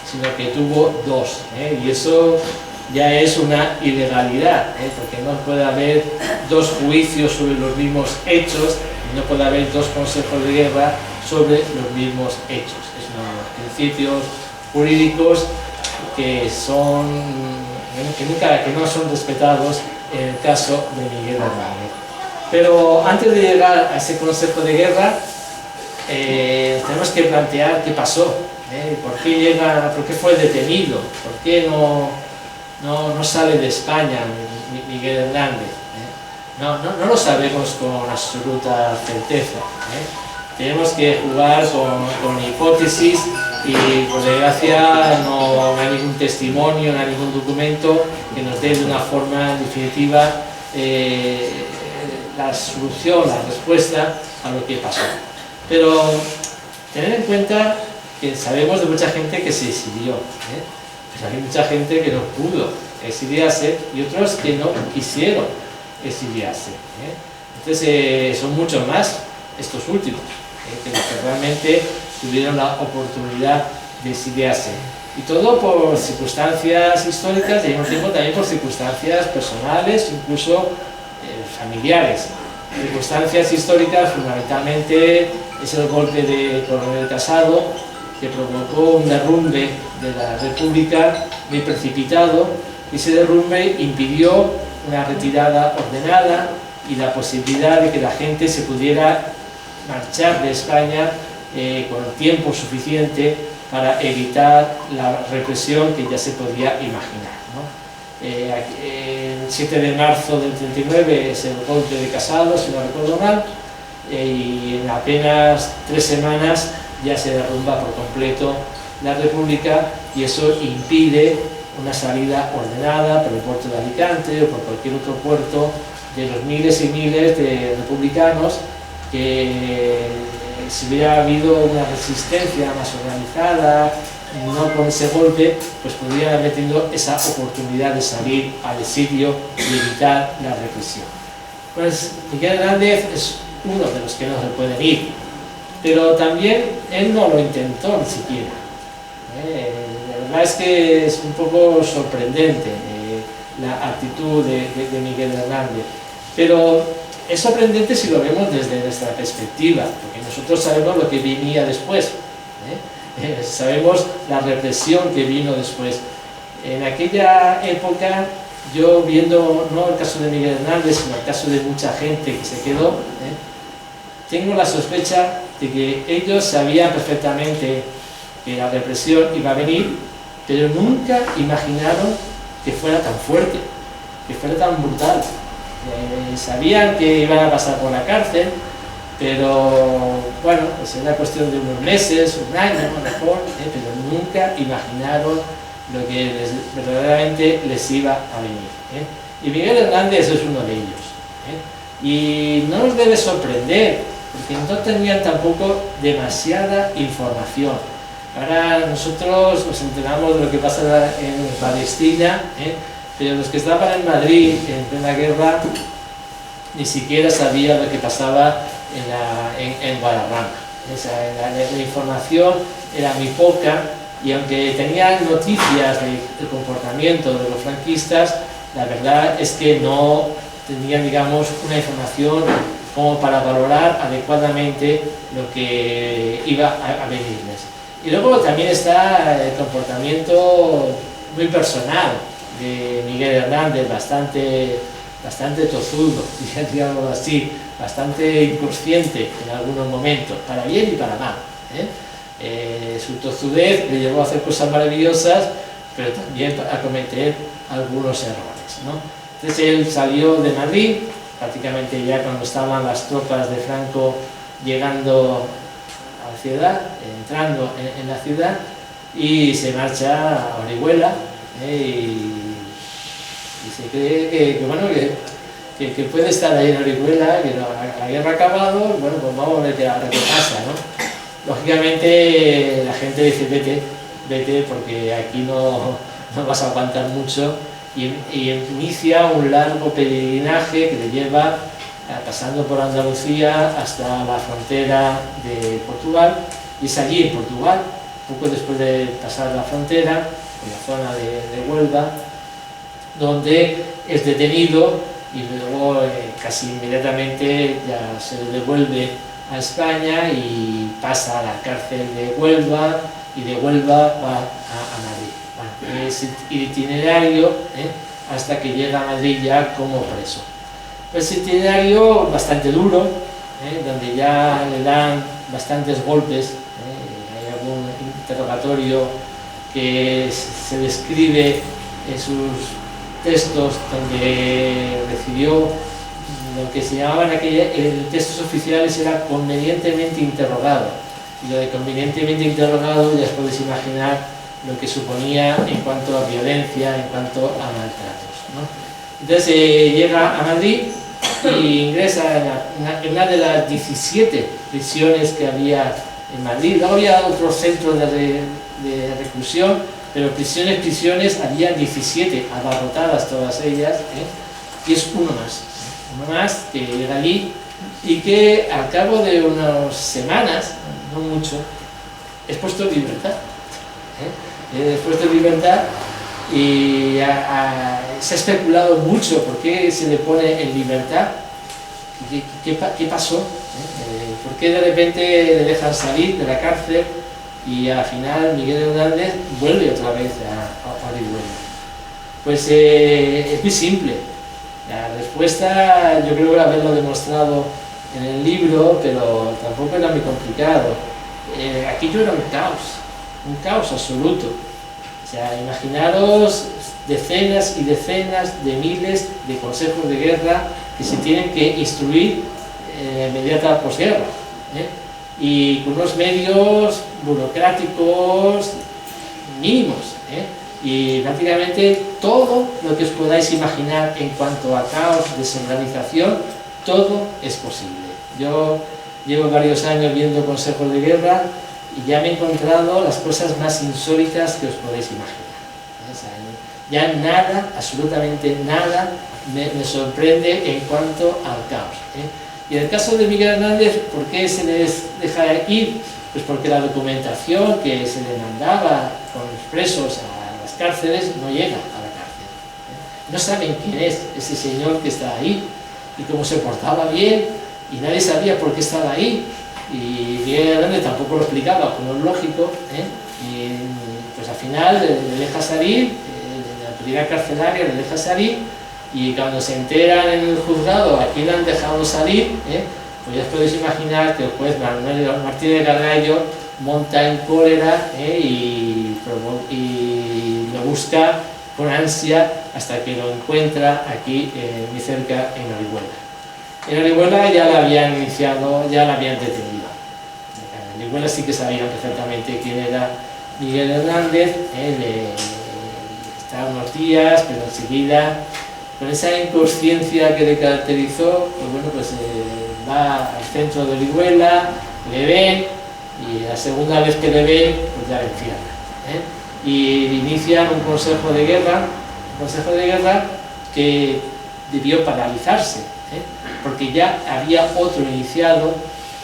sino que tuvo dos, y eso ya es una ilegalidad, porque no puede haber dos juicios sobre los mismos hechos, y no puede haber dos consejos de guerra sobre los mismos hechos. Es uno de los principios jurídicos que no son respetados en el caso de Miguel Hernández. Pero antes de llegar a ese consejo de guerra, tenemos que plantear qué pasó, por qué fue detenido, por qué no sale de España Miguel Hernández. No lo sabemos con absoluta certeza. Tenemos que jugar con hipótesis, y por desgracia no hay ningún testimonio, no hay ningún documento que nos dé de una forma definitiva la solución, la respuesta a lo que pasó. Pero tener en cuenta que sabemos de mucha gente que se exilió, pues hay mucha gente que no pudo exiliarse y otros que no quisieron exiliarse. Entonces son muchos más estos últimos, que los que realmente tuvieron la oportunidad de exiliarse. Y todo por circunstancias históricas y al mismo tiempo también por circunstancias personales, incluso familiares. Circunstancias históricas, fundamentalmente, es el golpe de Coronel Casado, que provocó un derrumbe de la República muy precipitado, y ese derrumbe impidió una retirada ordenada y la posibilidad de que la gente se pudiera marchar de España con tiempo suficiente para evitar la represión que ya se podía imaginar, el 7 de marzo del 39 es el golpe de Casado, si no recuerdo mal, y en apenas 3 semanas ya se derrumba por completo la República, y eso impide una salida ordenada por el puerto de Alicante o por cualquier otro puerto de los miles y miles de republicanos que, si hubiera habido una resistencia más organizada, no con ese golpe, pues podrían haber tenido esa oportunidad de salir al exilio y evitar la represión. Pues Miguel Hernández es uno de los que no se pueden ir, pero también él no lo intentó ni siquiera. La verdad es que es un poco sorprendente la actitud de Miguel Hernández, pero es sorprendente si lo vemos desde nuestra perspectiva, porque nosotros sabemos lo que venía después, sabemos la represión que vino después. En aquella época, yo viendo no el caso de Miguel Hernández, sino el caso de mucha gente que se quedó, tengo la sospecha de que ellos sabían perfectamente que la represión iba a venir, pero nunca imaginaron que fuera tan fuerte, que fuera tan brutal. Sabían que iban a pasar por la cárcel, pero bueno, pues era cuestión de unos meses, un año a lo mejor, pero nunca imaginaron lo que verdaderamente les iba a venir. Y Miguel Hernández es uno de ellos. Y no nos debe sorprender, porque no tenían tampoco demasiada información. Ahora nosotros nos enteramos de lo que pasa en Palestina, pero los que estaban en Madrid en plena guerra ni siquiera sabían lo que pasaba en Guadarrama. O sea, la información era muy poca, y aunque tenían noticias del comportamiento de los franquistas, la verdad es que no tenían, digamos, una información como para valorar adecuadamente lo que iba a venirles. Y luego también está el comportamiento muy personal de Miguel Hernández, bastante tozudo, digamos así, bastante inconsciente en algunos momentos, para bien y para mal. Su tozudez le llevó a hacer cosas maravillosas, pero también a cometer algunos errores, ¿no? Entonces él salió de Madrid, prácticamente ya cuando estaban las tropas de Franco llegando a la ciudad, entrando en la ciudad, y se marcha a Orihuela, y se cree que puede estar ahí en Orihuela, que la guerra ha acabado, bueno, pues vamos a ver qué pasa, ¿no? Lógicamente la gente dice vete porque aquí no vas a aguantar mucho, y inicia un largo peregrinaje que le lleva pasando por Andalucía hasta la frontera de Portugal, y es allí en Portugal, poco después de pasar la frontera, en la zona de Huelva, donde es detenido y luego casi inmediatamente ya se le devuelve a España y pasa a la cárcel de Huelva, y de Huelva va a Madrid. Bueno, es el itinerario hasta que llega a Madrid ya como preso. Es un itinerario bastante duro, donde ya le dan bastantes golpes. Hay algún interrogatorio que se describe en sus textos donde recibió lo que se llamaban en textos oficiales era convenientemente interrogado, y lo de convenientemente interrogado ya os podéis imaginar lo que suponía en cuanto a violencia, en cuanto a maltratos, ¿no? Entonces llega a Madrid y ingresa en una de las 17 prisiones que había en Madrid. Luego había otros centros de reclusión, pero prisiones había 17, abarrotadas todas ellas, y es uno más que llega allí, y que al cabo de unas semanas, no mucho, es puesto en libertad. Es puesto en libertad, y se ha especulado mucho por qué se le pone en libertad, qué pasó, por qué de repente le dejan salir de la cárcel, y al final Miguel Hernández vuelve otra vez a Orihuela. Pues es muy simple. La respuesta yo creo que haberlo demostrado en el libro, pero tampoco era muy complicado. Aquello era un caos absoluto. O sea, imaginaros decenas y decenas de miles de consejos de guerra que se tienen que instruir en la inmediata posguerra, y con unos medios burocráticos mínimos, y prácticamente todo lo que os podáis imaginar en cuanto a caos, desorganización, todo es posible. Yo llevo varios años viendo consejos de guerra y ya me he encontrado las cosas más insólitas que os podéis imaginar. O sea, ya nada, absolutamente nada, me sorprende en cuanto al caos. Y en el caso de Miguel Hernández, ¿por qué se les deja ir? Pues porque la documentación que se le mandaba con los presos a las cárceles no llega a la cárcel. No saben quién es ese señor que está ahí, y cómo se portaba bien, y nadie sabía por qué estaba ahí, y Miguel Hernández tampoco lo explicaba, como es lógico, y pues al final le deja salir, la autoridad carcelaria le deja salir, y cuando se enteran en el juzgado a quién le han dejado salir, pues ya os podéis imaginar que el juez Manuel Martínez Gargallo monta en cólera, y lo busca con ansia hasta que lo encuentra aquí muy cerca en Orihuela. En Orihuela ya la habían iniciado, ya la habían detenido. En Orihuela sí que sabían perfectamente quién era Miguel Hernández, está unos días, pero enseguida, con esa inconsciencia que le caracterizó, pues bueno, pues va al centro de Orihuela, le ven, y la segunda vez que le ven, pues ya le encierran, y inician un consejo de guerra que debió paralizarse, porque ya había otro iniciado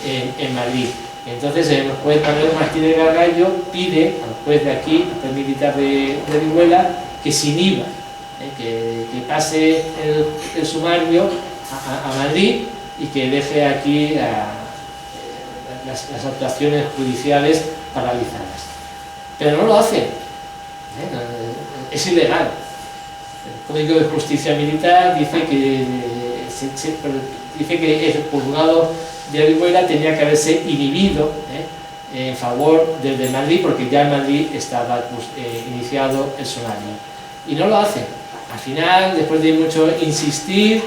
en Madrid. Entonces el juez Manuel Martínez Gargallo pide al juez de aquí, al juez militar de Orihuela, que se inhiba, que pase el sumario a Madrid y que deje aquí las actuaciones judiciales paralizadas. Pero no lo hace, es ilegal. El Código de Justicia Militar dice que el juzgado de Orihuela tenía que haberse inhibido en favor del de Madrid, porque ya en Madrid estaba iniciado el sumario. Y no lo hace. Al final, después de mucho insistir,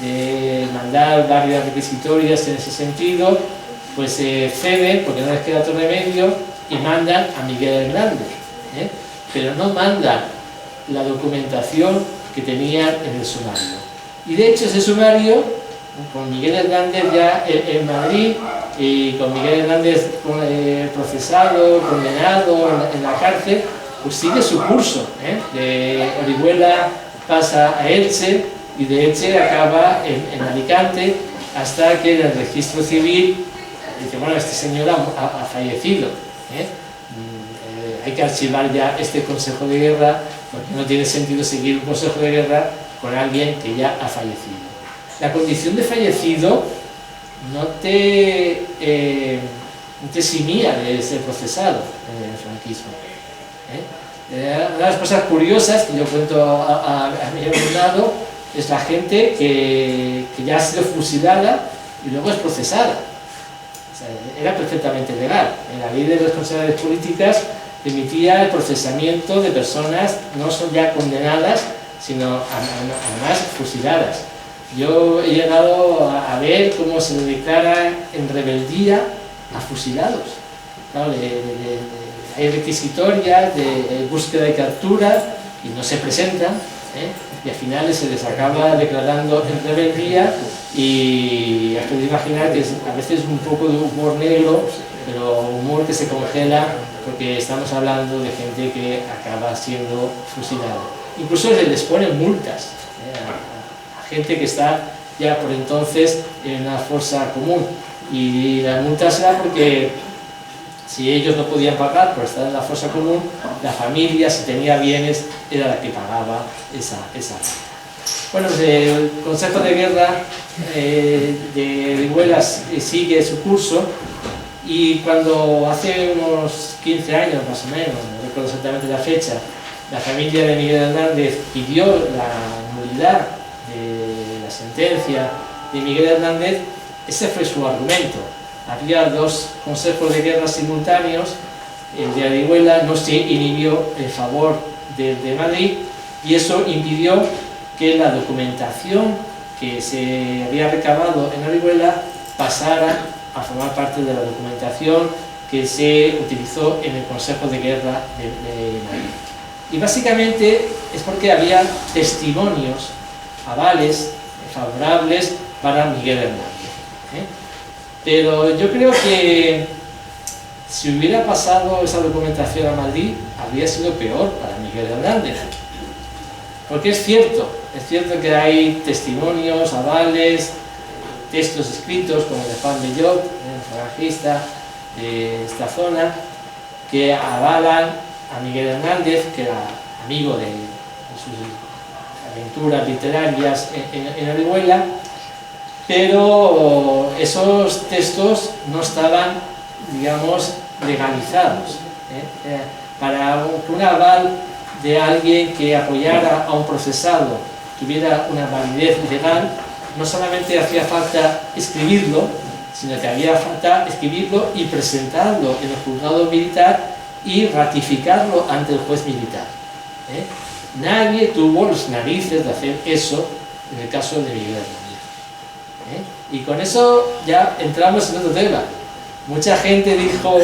de mandar varias requisitorias en ese sentido, pues ceden, porque no les queda otro remedio, y mandan a Miguel Hernández. Pero no mandan la documentación que tenían en el sumario. Y de hecho ese sumario, con Miguel Hernández ya en Madrid, y con Miguel Hernández procesado, condenado en la cárcel, pues sigue su curso. De Orihuela pasa a Elche, y de Elche acaba en Alicante, hasta que en el registro civil dice, bueno, este señor ha fallecido. Hay que archivar ya este consejo de guerra, porque no tiene sentido seguir un consejo de guerra con alguien que ya ha fallecido. La condición de fallecido no te eximía de ser procesado en el franquismo. Una de las cosas curiosas que yo cuento a mi alumnado es la gente que ya ha sido fusilada y luego es procesada. O sea, era perfectamente legal. En la ley de responsabilidades políticas permitía el procesamiento de personas no son ya condenadas, sino además fusiladas. Yo he llegado a ver cómo se le declara en rebeldía a fusilados. Claro, hay requisitorias de búsqueda y captura y no se presentan, y al final se les acaba declarando en rebeldía, y has podido imaginar que a veces un poco de humor negro, pero humor que se congela, porque estamos hablando de gente que acaba siendo fusilada. Incluso se les ponen multas a gente que está ya por entonces en una fosa común, y la multa será porque si ellos no podían pagar por estar en la fosa común, la familia, si tenía bienes, era la que pagaba esa multa. Bueno, el Consejo de Guerra de Orihuela sigue su curso, y cuando hace unos 15 años más o menos, no recuerdo exactamente la fecha, la familia de Miguel Hernández pidió la nulidad de la sentencia de Miguel Hernández, ese fue su argumento. Había dos consejos de guerra simultáneos, el de Orihuela no se inhibió en favor de Madrid, y eso impidió que la documentación que se había recabado en Orihuela pasara a formar parte de la documentación que se utilizó en el Consejo de Guerra de Madrid. Y básicamente es porque había testimonios, avales favorables para Miguel Hernández. Pero yo creo que si hubiera pasado esa documentación a Madrid, habría sido peor para Miguel Hernández. Porque es cierto que hay testimonios, avales, textos escritos como el de Juan Bellot, el falangista de esta zona, que avalan a Miguel Hernández, que era amigo de sus aventuras literarias en Orihuela, pero esos textos no estaban, digamos, legalizados. Para que un aval de alguien que apoyara a un procesado tuviera una validez legal, no solamente hacía falta escribirlo, sino que había falta escribirlo y presentarlo en el juzgado militar y ratificarlo ante el juez militar. Nadie tuvo las narices de hacer eso en el caso de Miguel Hernández. Y con eso ya entramos en otro tema. Mucha gente dijo,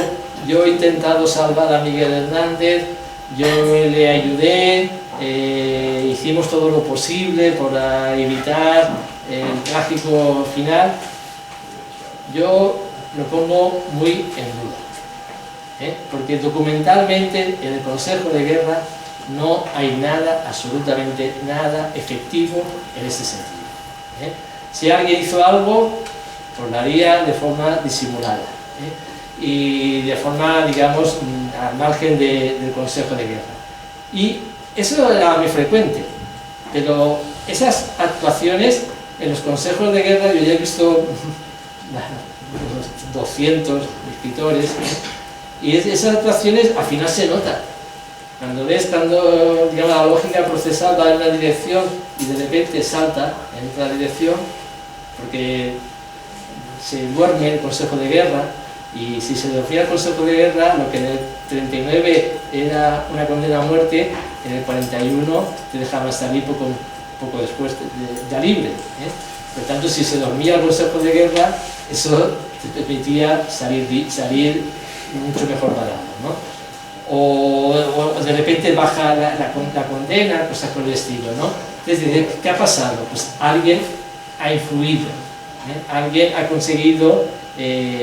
yo he intentado salvar a Miguel Hernández, yo le ayudé, hicimos todo lo posible para evitar el trágico final. Yo lo pongo muy en duda. porque documentalmente en el Consejo de Guerra no hay nada, absolutamente nada efectivo en ese sentido. Si alguien hizo algo, pues lo haría de forma disimulada y de forma, digamos, al margen del Consejo de Guerra. Y eso era muy frecuente, pero esas actuaciones en los consejos de guerra yo ya he visto unos 200 escritores, y esas actuaciones al final se notan. Cuando ves, digamos, la lógica procesal va en una dirección y de repente salta en otra dirección, porque se duerme el Consejo de Guerra, y si se dormía el Consejo de Guerra, lo que en el 39 era una condena a muerte, en el 41 te dejaban salir poco después ya libre. Por tanto, si se dormía el Consejo de Guerra, eso te permitía salir mucho mejor parado, ¿no? O de repente baja la condena, cosas por el estilo, ¿no? Es decir, ¿qué ha pasado? Pues alguien ha influido, alguien ha conseguido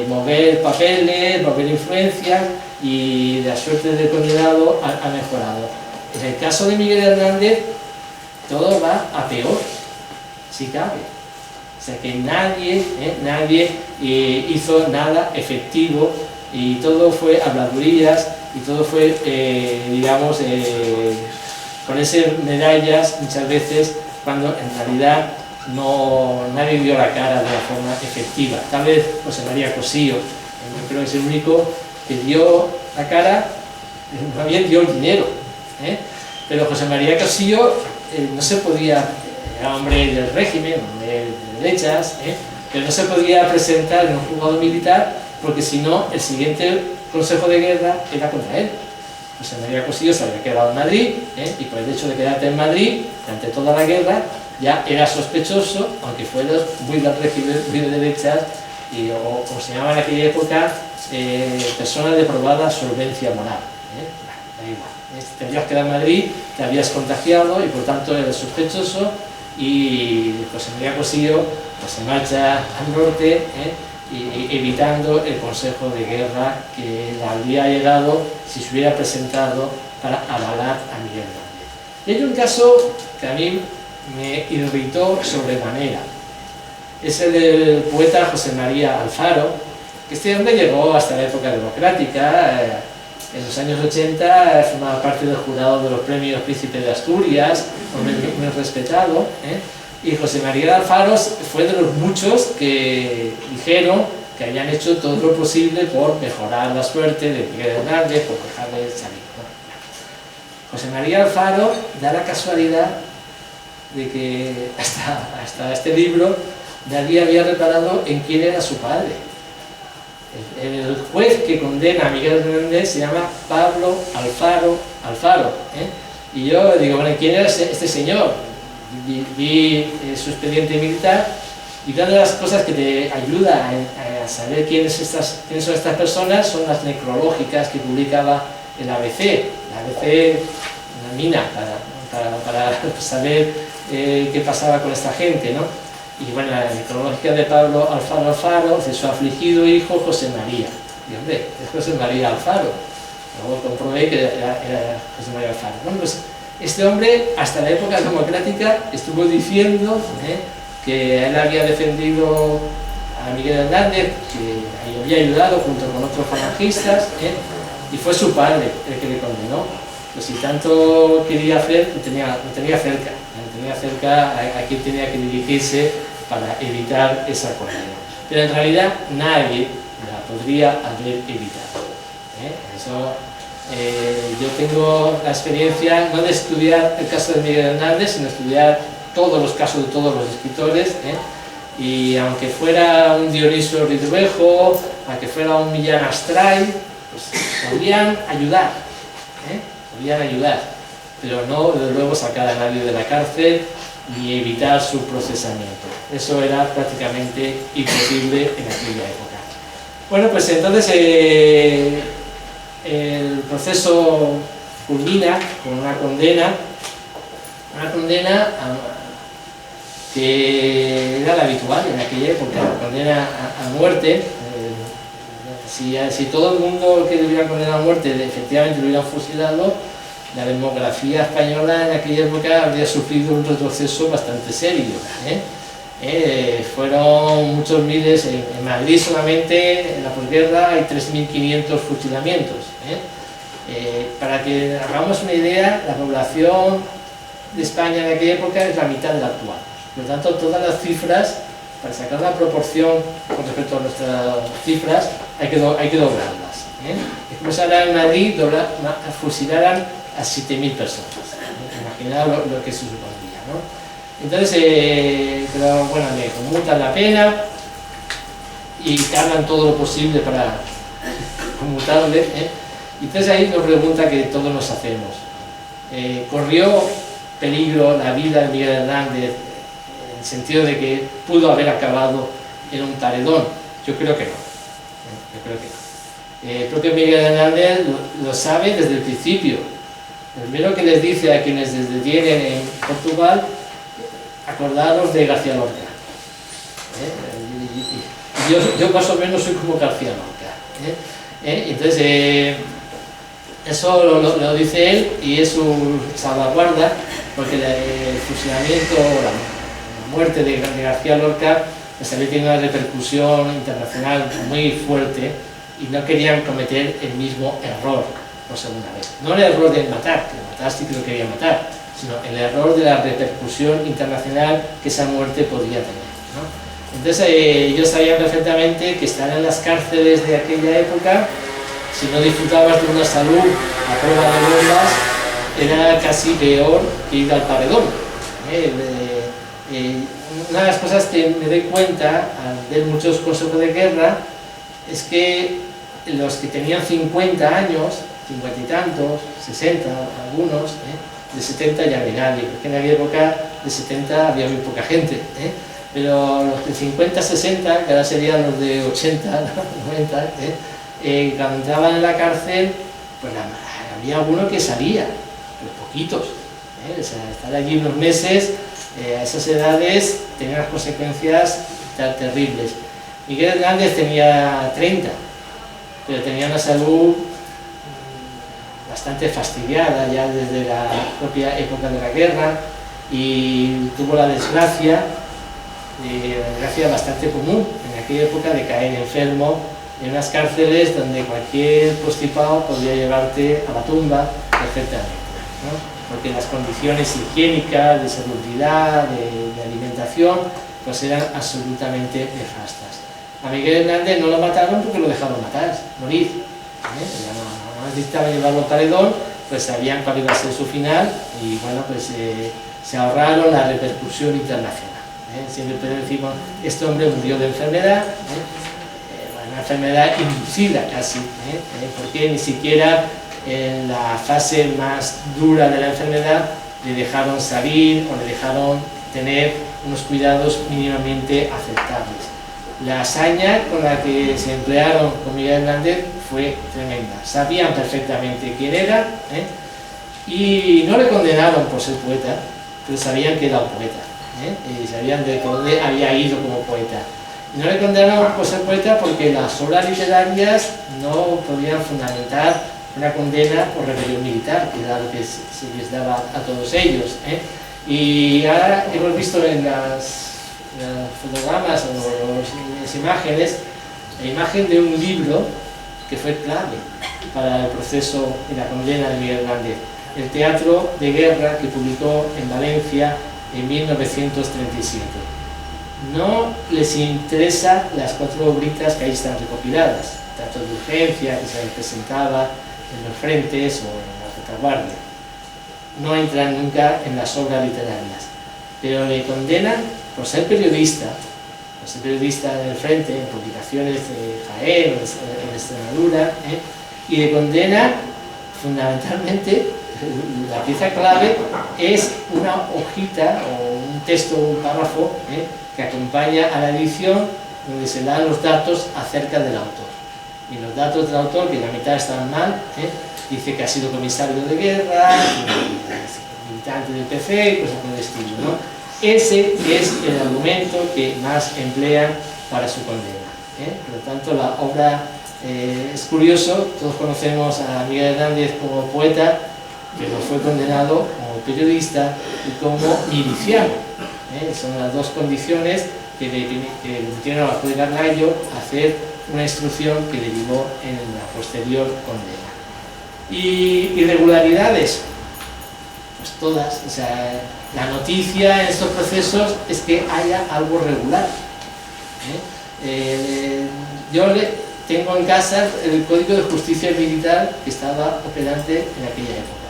mover papeles, mover influencias, y la suerte del condenado ha mejorado. En el caso de Miguel Hernández, todo va a peor, si cabe. O sea que nadie hizo nada efectivo, y todo fue habladurías, y todo fue, digamos, ponerse medallas muchas veces, cuando en realidad nadie dio la cara de la forma efectiva. Tal vez José María Cosío, yo creo que es el único que dio la cara, más bien dio el dinero, pero José María Cosío no se podía, era hombre del régimen, hombre de derechas, pero no se podía presentar en un juzgado militar, porque si no, el siguiente Consejo de Guerra era contra él. José María Cosío se había quedado en Madrid, y por el hecho de quedarte en Madrid durante toda la guerra ya era sospechoso, aunque fuera muy del régimen, muy de derechas, o se llamaban en aquella época personas de probada solvencia moral. Da igual. Te habías quedado en Madrid, te habías contagiado, y por tanto eres sospechoso, y José María Cosío pues se marcha al norte, evitando el Consejo de Guerra que le habría llegado si se hubiera presentado para avalar a Miguel Hernández. Y hay un caso que a mí me irritó sobremanera. Es el del poeta José María Alfaro, que este hombre llegó hasta la época democrática. En los años 80 formaba parte del jurado de los premios Príncipe de Asturias, muy respetado, y José María Alfaro fue de los muchos que dijeron que habían hecho todo lo posible por mejorar la suerte de Miguel Hernández, por dejarle salir, ¿no? José María Alfaro da la casualidad de que hasta este libro nadie había reparado en quién era su padre. El juez que condena a Miguel Hernández se llama Pablo Alfaro, y yo digo, bueno, ¿quién era este señor? Vi su expediente militar, y una de las cosas que te ayuda a saber quiénes son estas personas son las necrológicas que publicaba el ABC. El ABC, una mina para saber qué pasaba con esta gente, ¿no? Y bueno, la necrológica de Pablo Alfaro, de su afligido hijo José María. Y hombre, es José María Alfaro. Luego comprobé que era José María Alfaro. Bueno, pues este hombre, hasta la época democrática, estuvo diciendo que él había defendido a Miguel Hernández, que había ayudado junto con otros falangistas, y fue su padre el que le condenó. Pues si tanto quería hacer, lo tenía cerca a quien tenía que dirigirse para evitar esa condena. Pero en realidad nadie la podría haber evitado. Eso, yo tengo la experiencia no de estudiar el caso de Miguel Hernández, sino de estudiar todos los casos de todos los escritores, y aunque fuera un Dionisio Ridruejo, aunque fuera un Millán Astray, pues podrían ayudar, pero no, desde luego, sacar a nadie de la cárcel ni evitar su procesamiento. Eso era prácticamente imposible en aquella época. Bueno, pues entonces el proceso culmina con una condena que era la habitual en aquella época, la condena a muerte. Si todo el mundo que le hubieran condenado a muerte efectivamente lo hubieran fusilado, la demografía española en aquella época habría sufrido un retroceso bastante serio. Fueron muchos miles, en Madrid solamente en la posguerra hay 3.500 fusilamientos. Para que hagamos una idea, la población de España en aquella época es la mitad de la actual. Por lo tanto, todas las cifras, para sacar la proporción con respecto a nuestras cifras, hay que doblarlas. Es como si ahora en Madrid fusilaran a 7.000 personas. Imaginaos lo que se supondría, ¿no? Entonces, pero bueno, le conmutan la pena y cargan todo lo posible para conmutarle. Entonces ahí nos pregunta que todos nos hacemos. ¿Corrió peligro la vida de Miguel Hernández en el sentido de que pudo haber acabado en un paredón? Yo creo que no. El propio Miguel Hernández lo sabe desde el principio. El primero que les dice a quienes les detienen en Portugal: acordaros de García Lorca. Yo más o menos soy como García Lorca. Entonces, eso lo dice él y es su salvaguarda, porque el fusilamiento, la muerte de García Lorca pues había tenido una repercusión internacional muy fuerte y no querían cometer el mismo error por segunda vez. No el error de matar, que matar sí que lo quería matar, sino el error de la repercusión internacional que esa muerte podía tener, ¿no? Entonces ellos sabían perfectamente que estar en las cárceles de aquella época, si no disfrutabas de una salud a prueba de bombas, era casi peor que ir al paredón. Una de las cosas que me doy cuenta al ver muchos consejos de guerra es que los que tenían 50 años, 50 y tantos, 60 algunos, de 70 ya había nadie, porque en aquella época de 70 había muy poca gente, pero los de 50, 60, que ahora serían los de 80, 90, cuando entraban en la cárcel, pues había alguno que salía, pero poquitos. O sea, estar allí unos meses, a esas edades, tenía unas consecuencias terribles. Miguel Hernández tenía 30, pero tenía una salud bastante fastidiada ya desde la propia época de la guerra, y tuvo la desgracia bastante común en aquella época de caer enfermo en unas cárceles donde cualquier constipado podía llevarte a la tumba perfectamente, ¿no? Porque las condiciones higiénicas, de salubridad, de alimentación, pues eran absolutamente nefastas. A Miguel Hernández no lo mataron porque lo dejaron morir. No necesitaban llevarlo a paredón, pues sabían cuál iba a ser su final y bueno, pues se ahorraron la repercusión internacional. Siempre decimos, este hombre murió de enfermedad, una enfermedad inducida casi, porque ni siquiera en la fase más dura de la enfermedad le dejaron salir o le dejaron tener unos cuidados mínimamente aceptables. La hazaña con la que se emplearon con Miguel Hernández fue tremenda. Sabían perfectamente quién era, y no le condenaron por ser poeta, pero sabían que era un poeta, y sabían de dónde había ido como poeta. Y no le condenaron por ser poeta porque las obras literarias no podían fundamentar una condena por rebelión militar, que era lo que se les daba a todos ellos. Y ahora hemos visto en las fotogramas o las imágenes, la imagen de un libro que fue clave para el proceso y la condena de Miguel Hernández, el Teatro de Guerra, que publicó en Valencia en 1937. No les interesa las 4 obritas que ahí están recopiladas, teatro de urgencia que se presentaba en los frentes o en la retaguardia. No entran nunca en las obras literarias, pero le condenan por ser periodista en el frente, en publicaciones de Jaén o en Extremadura, y le condena fundamentalmente, la pieza clave es una hojita o un texto, un párrafo, que acompaña a la edición, donde se dan los datos acerca del autor. Y los datos del autor, que la mitad están mal, dice que ha sido comisario de guerra, militante del PC y cosas por el estilo, ¿no? Ese es el argumento que más emplean para su condena. Por lo tanto, la obra Es curioso, todos conocemos a Miguel Hernández como poeta, pero fue condenado como periodista y como miliciano. Son las dos condiciones que le permitieron a juez Gargallo hacer una instrucción que derivó en la posterior condena. Y irregularidades, pues todas. O sea, la noticia en estos procesos es que haya algo regular. Yo tengo en casa el Código de Justicia Militar que estaba operante en aquella época.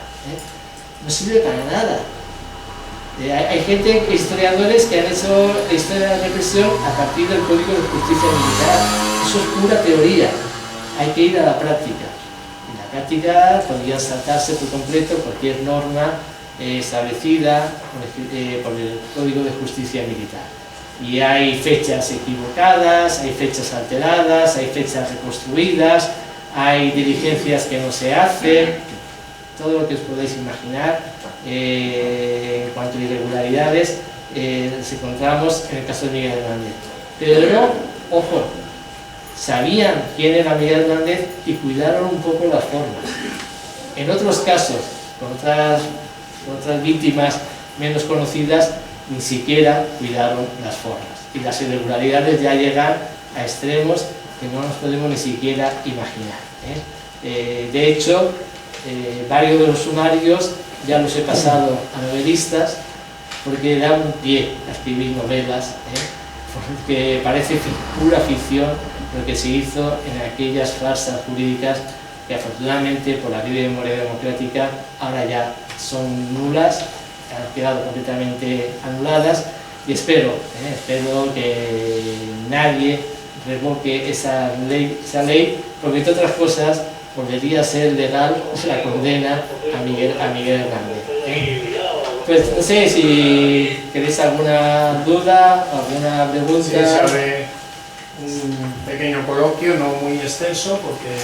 No sirve para nada. Hay gente, historiadores, que han hecho la historia de la represión a partir del Código de Justicia Militar. Eso es pura teoría. Hay que ir a la práctica. En la práctica podrían saltarse por completo cualquier norma establecida por el Código de Justicia Militar. Y hay fechas equivocadas, hay fechas alteradas, hay fechas reconstruidas, hay diligencias que no se hacen, todo lo que os podéis imaginar. En cuanto a irregularidades, nos encontramos en el caso de Miguel Hernández. Pero no, ojo, sabían quién era Miguel Hernández y cuidaron un poco las formas. En otros casos, con otras víctimas menos conocidas, ni siquiera cuidaron las formas. Y las irregularidades ya llegan a extremos que no nos podemos ni siquiera imaginar. De hecho, varios de los sumarios ya los he pasado a novelistas porque dan un pie a escribir novelas, porque parece pura ficción lo que se hizo en aquellas farsas jurídicas que afortunadamente por la Ley de Memoria Democrática ahora ya son nulas, han quedado completamente anuladas, y espero que nadie revoque esa ley, porque entre otras cosas volvería a ser legal la condena a Miguel Hernández. Pues no sé si queréis alguna duda, alguna pregunta. Sí, se abre un pequeño coloquio, no muy extenso, porque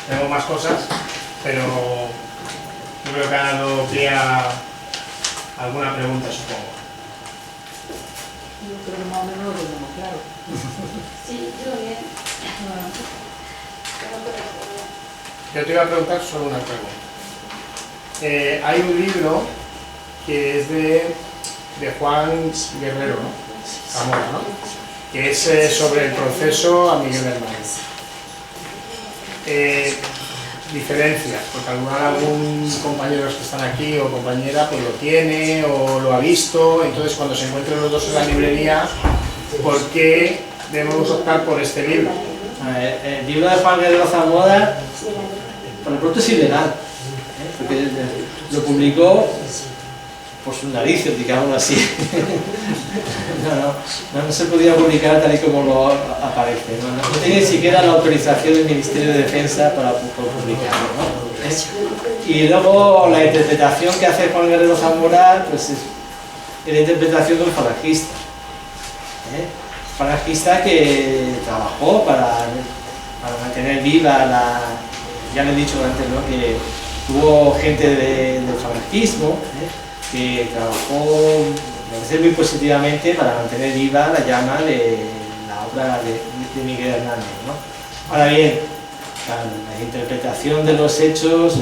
tenemos más cosas, pero yo creo que ha dado pie a alguna pregunta, supongo. Yo creo que más o menos lo tenemos claro. Sí, yo bien. Yo te iba a preguntar solo una pregunta. Hay un libro que es de Juan Guerrero, ¿no? Zamora, ¿no? Que es sobre el proceso a Miguel Hernández. Diferencias, porque algún compañero que están aquí o compañera pues lo tiene o lo ha visto, entonces cuando se encuentren los dos en la librería, ¿por qué debemos optar por este libro? El libro de Juan Guerrero Zamora, por lo pronto es ilegal, porque lo publicó por sus narices, digamos así. No se podía publicar tal y como lo aparece. No tiene ni siquiera la autorización del Ministerio de Defensa para publicarlo, ¿no? Y luego la interpretación que hace Juan Guerrero Zamora, pues es la interpretación de un falangista. Falangista que trabajó para mantener viva la... Ya lo he dicho antes, ¿no? Que tuvo gente del falangismo, que trabajó, me parece, muy positivamente para mantener viva la llama de la obra de Miguel Hernández, ¿no? Ahora bien, la interpretación de los hechos,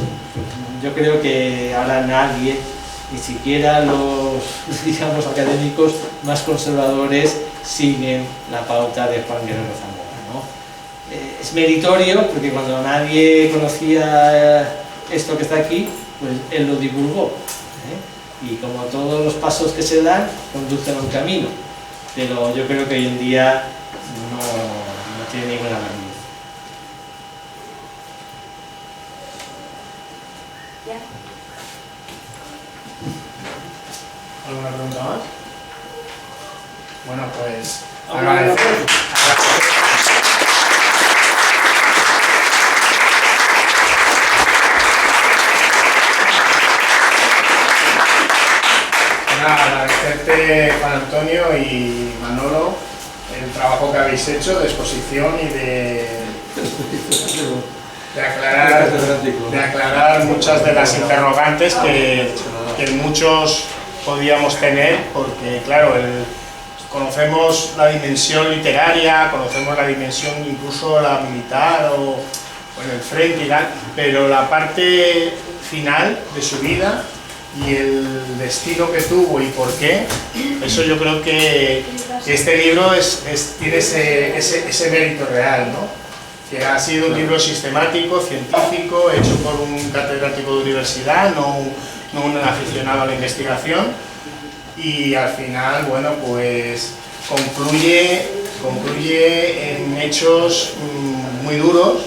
yo creo que ahora nadie, ni siquiera los, digamos, académicos más conservadores, siguen la pauta de Juan Guerrero Zamora, ¿no? Es meritorio porque cuando nadie conocía esto que está aquí, pues él lo divulgó. Y como todos los pasos que se dan, conducen a un camino. Pero yo creo que hoy en día no tiene ninguna validez. ¿Alguna pregunta más? Bueno, pues agradecer. Agradecerte, Juan Antonio y Manolo, el trabajo que habéis hecho de exposición y de aclarar muchas de las interrogantes que muchos podíamos tener, porque claro, conocemos la dimensión literaria, conocemos la dimensión incluso la militar o en el frente y tal, pero la parte final de su vida y el destino que tuvo y por qué, eso yo creo que este libro tiene ese mérito real, ¿no? Que ha sido un libro sistemático, científico, hecho por un catedrático de universidad, no un aficionado a la investigación, y al final, bueno, pues concluye en hechos muy duros,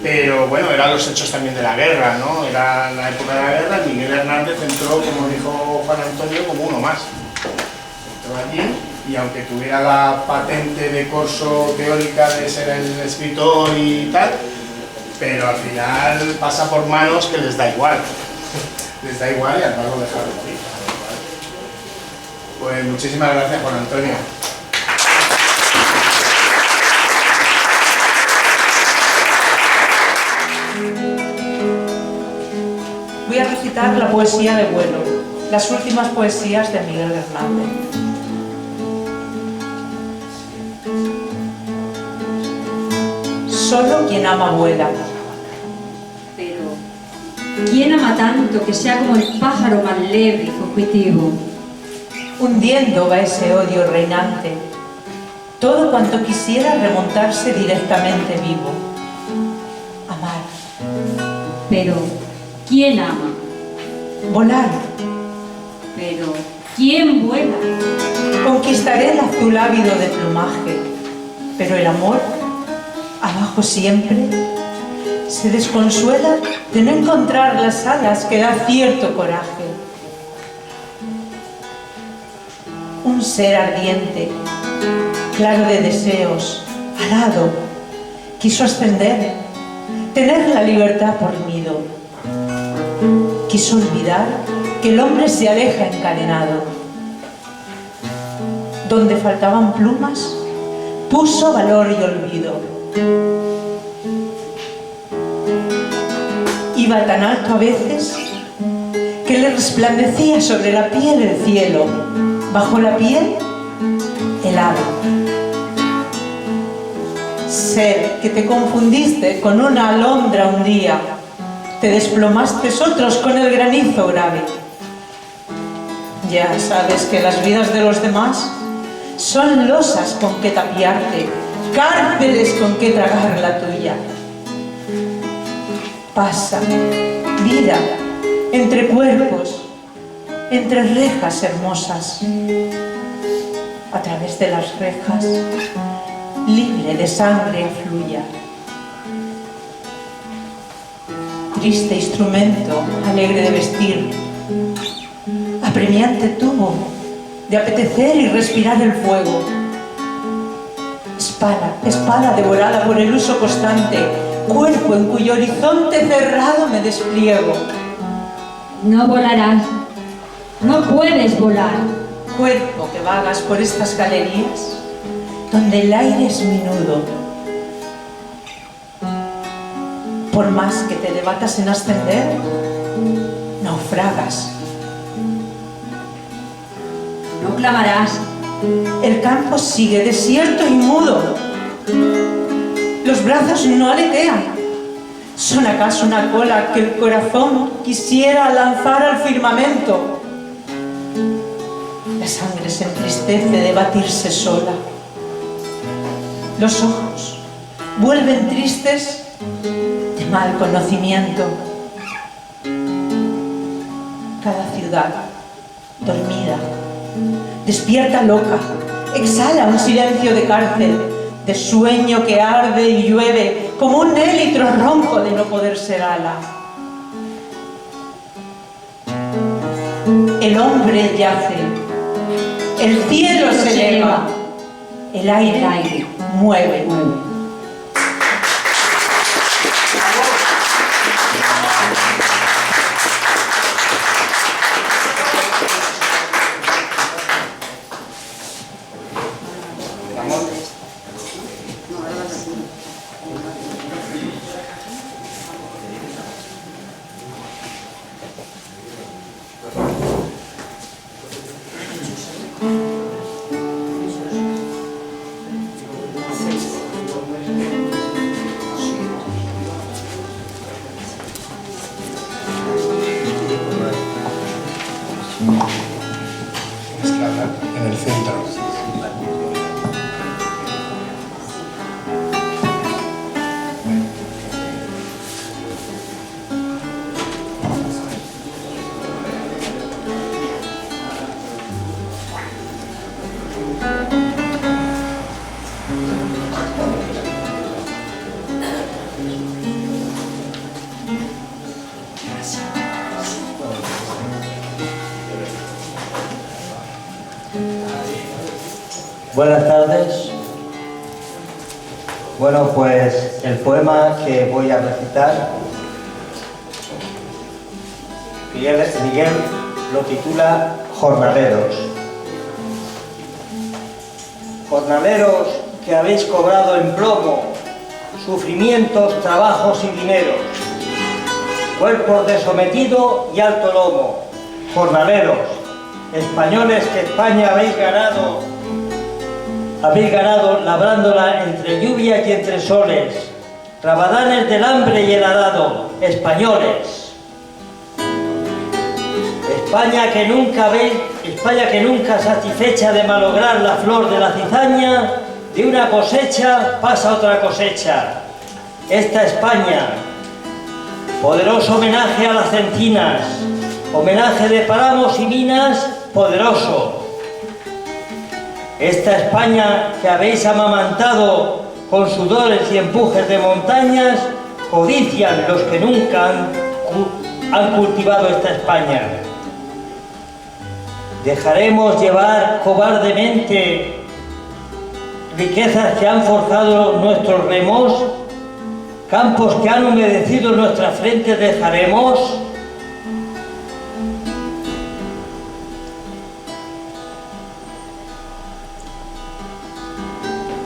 pero bueno, eran los hechos también de la guerra, ¿no? Era la época de la guerra. Miguel Hernández entró, como dijo Juan Antonio, como uno más. Entró allí y aunque tuviera la patente de corso teórica de ser el escritor y tal, pero al final pasa por manos que les da igual. Les da igual y al embargo dejarlo morir. Pues muchísimas gracias, Juan Antonio. Voy a recitar la poesía de vuelo, las últimas poesías de Miguel Hernández. Solo quien ama vuela. Pero, ¿quién ama tanto que sea como el pájaro más leve y fugitivo? Hundiendo va ese odio reinante, todo cuanto quisiera remontarse directamente vivo. Amar. Pero, ¿quién ama? Volar. Pero, ¿quién vuela? Conquistaré el azul ávido de plumaje, pero el amor, abajo siempre, se desconsuela de no encontrar las alas que da cierto coraje. Un ser ardiente, claro de deseos, alado, quiso ascender, tener la libertad por nido. Quiso olvidar que el hombre se aleja encadenado. Donde faltaban plumas, puso valor y olvido. Iba tan alto a veces que le resplandecía sobre la piel el cielo, bajo la piel el ave. Ser que te confundiste con una alondra un día, te desplomaste otros con el granizo grave. Ya sabes que las vidas de los demás son losas con que tapiarte, cárceles con que tragar la tuya. Pasa, vida, entre cuerpos, entre rejas hermosas. A través de las rejas, libre de sangre afluya. Triste instrumento, alegre de vestir, apremiante tubo de apetecer y respirar el fuego. Espada devorada por el uso constante, cuerpo en cuyo horizonte cerrado me despliego. No volarás, no puedes volar. Cuerpo que vagas por estas galerías, donde el aire es minudo. Por más que te debatas en ascender, naufragas. No clamarás. El campo sigue desierto y mudo. Los brazos no aletean. ¿Son acaso una cola que el corazón quisiera lanzar al firmamento? La sangre se entristece de batirse sola. Los ojos vuelven tristes de mal conocimiento. Cada ciudad, dormida, despierta loca, exhala un silencio de cárcel, de sueño que arde y llueve como un élitro ronco de no poder ser ala. El hombre yace, el cielo se eleva, el aire mueve. Buenas tardes. Bueno, pues el poema que voy a recitar, Miguel lo titula Jornaleros. Jornaleros que habéis cobrado en plomo sufrimientos, trabajos y dineros, cuerpos de sometido y alto lomo, jornaleros, españoles que España habéis ganado labrándola entre lluvias y entre soles, rabadanes del hambre y el arado, españoles. España que nunca satisfecha de malograr la flor de la cizaña, de una cosecha pasa otra cosecha. Esta España, poderoso homenaje a las encinas, homenaje de páramos y minas, poderoso. Esta España que habéis amamantado con sudores y empujes de montañas, codician los que nunca han cultivado esta España. Dejaremos llevar cobardemente riquezas que han forjado nuestros remos, campos que han humedecido nuestras frentes dejaremos.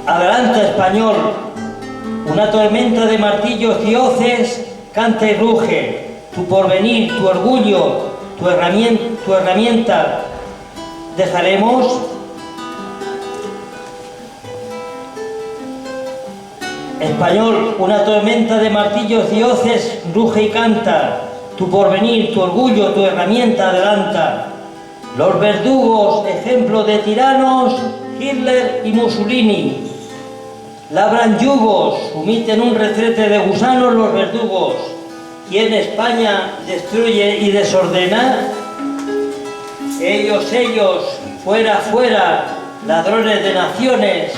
Adelanta, español, una tormenta de martillos y hoces canta y ruge, tu porvenir, tu orgullo, tu herramienta dejaremos. Español, una tormenta de martillos y hoces ruge y canta, tu porvenir, tu orgullo, tu herramienta adelanta. Los verdugos, ejemplo de tiranos, Hitler y Mussolini, labran yugos, omiten un retrete de gusanos los verdugos. ¿Quién España destruye y desordena? Ellos, fuera, fuera, ladrones de naciones.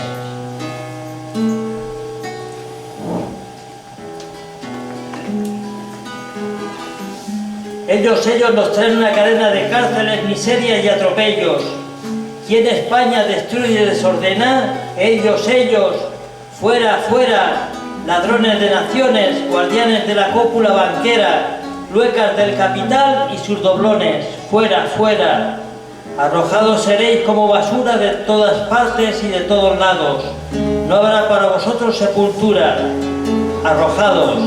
Ellos nos traen una cadena de cárceles, miserias y atropellos. ¿Quién España destruye y desordena? Ellos, fuera, fuera, ladrones de naciones, guardianes de la cópula banquera, luecas del capital y sus doblones, fuera, fuera. Arrojados seréis como basura de todas partes y de todos lados. No habrá para vosotros sepultura. Arrojados.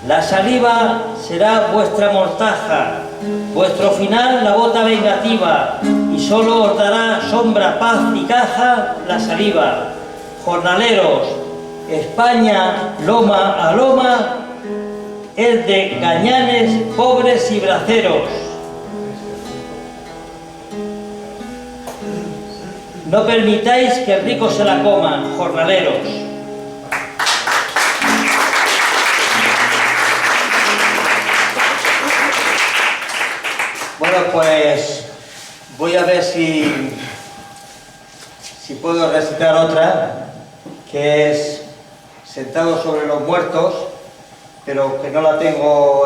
La saliva será vuestra mortaja, vuestro final la bota vengativa, y solo os dará sombra, paz y caja la saliva. Jornaleros, España, loma a loma, es de gañanes, pobres y braceros. No permitáis que el rico se la coma, jornaleros. Bueno, pues voy a ver si puedo recitar otra, que es Sentado sobre los muertos, pero que no la tengo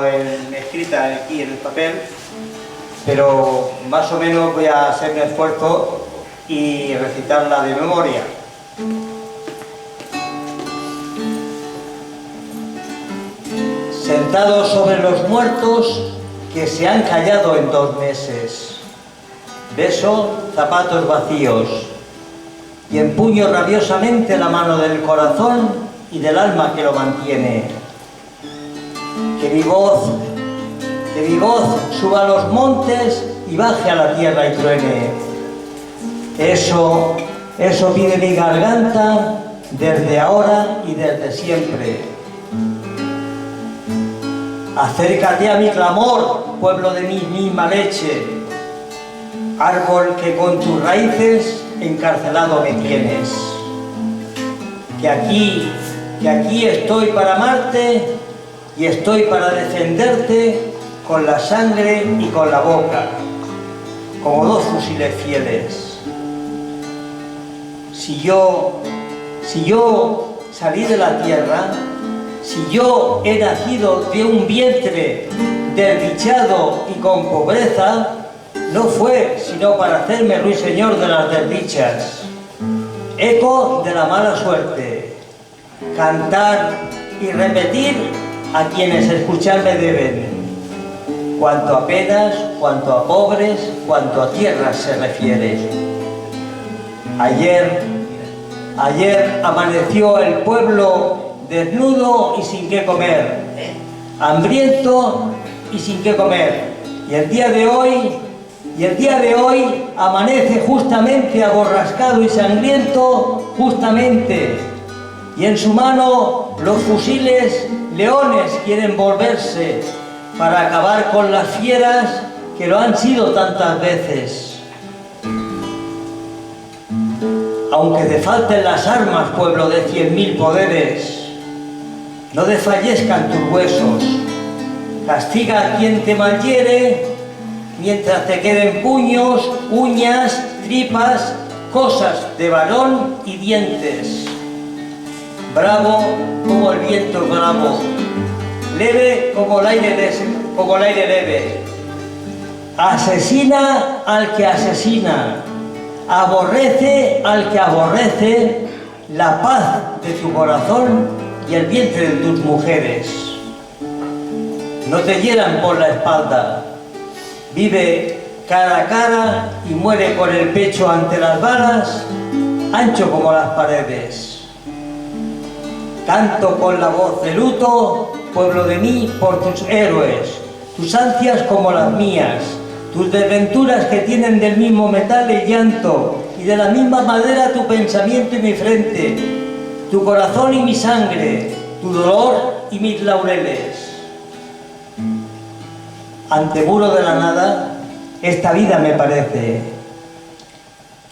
escrita aquí en el papel, pero más o menos voy a hacer un esfuerzo y recitarla de memoria. Sentado sobre los muertos que se han callado en 2 meses, beso zapatos vacíos y empuño rabiosamente la mano del corazón y del alma que lo mantiene. Que mi voz suba a los montes y baje a la tierra y truene. Eso pide mi garganta desde ahora y desde siempre. Acércate a mi clamor, pueblo de mi misma leche, árbol que con tus raíces encarcelado me tienes. Que aquí estoy para amarte y estoy para defenderte con la sangre y con la boca, como 2 fusiles fieles. Si yo salí de la tierra, si yo he nacido de un vientre desdichado y con pobreza, no fue sino para hacerme ruiseñor de las desdichas. eco de la mala suerte, cantar y repetir a quienes escucharme deben, cuanto a penas, cuanto a pobres, cuanto a tierras se refiere. Ayer amaneció el pueblo desnudo y sin qué comer, hambriento y sin qué comer, y el día de hoy amanece justamente aborrascado y sangriento, justamente, y en su mano los fusiles leones quieren volverse para acabar con las fieras que lo han sido tantas veces. Aunque te falten las armas, pueblo de 100.000 poderes, no desfallezcan tus huesos, castiga a quien te malhiere, mientras te queden puños, uñas, tripas, cosas de varón y dientes. Bravo como el viento bravo, leve como el aire leve. Asesina al que asesina, aborrece al que aborrece la paz de tu corazón y el vientre de tus mujeres. No te hieran por la espalda, vive cara a cara y muere con el pecho ante las balas, ancho como las paredes. Canto con la voz de luto, pueblo de mí, por tus héroes, tus ansias como las mías, tus desventuras que tienen del mismo metal el llanto y de la misma madera tu pensamiento y mi frente, tu corazón y mi sangre, tu dolor y mis laureles. Ante muro de la nada, esta vida me parece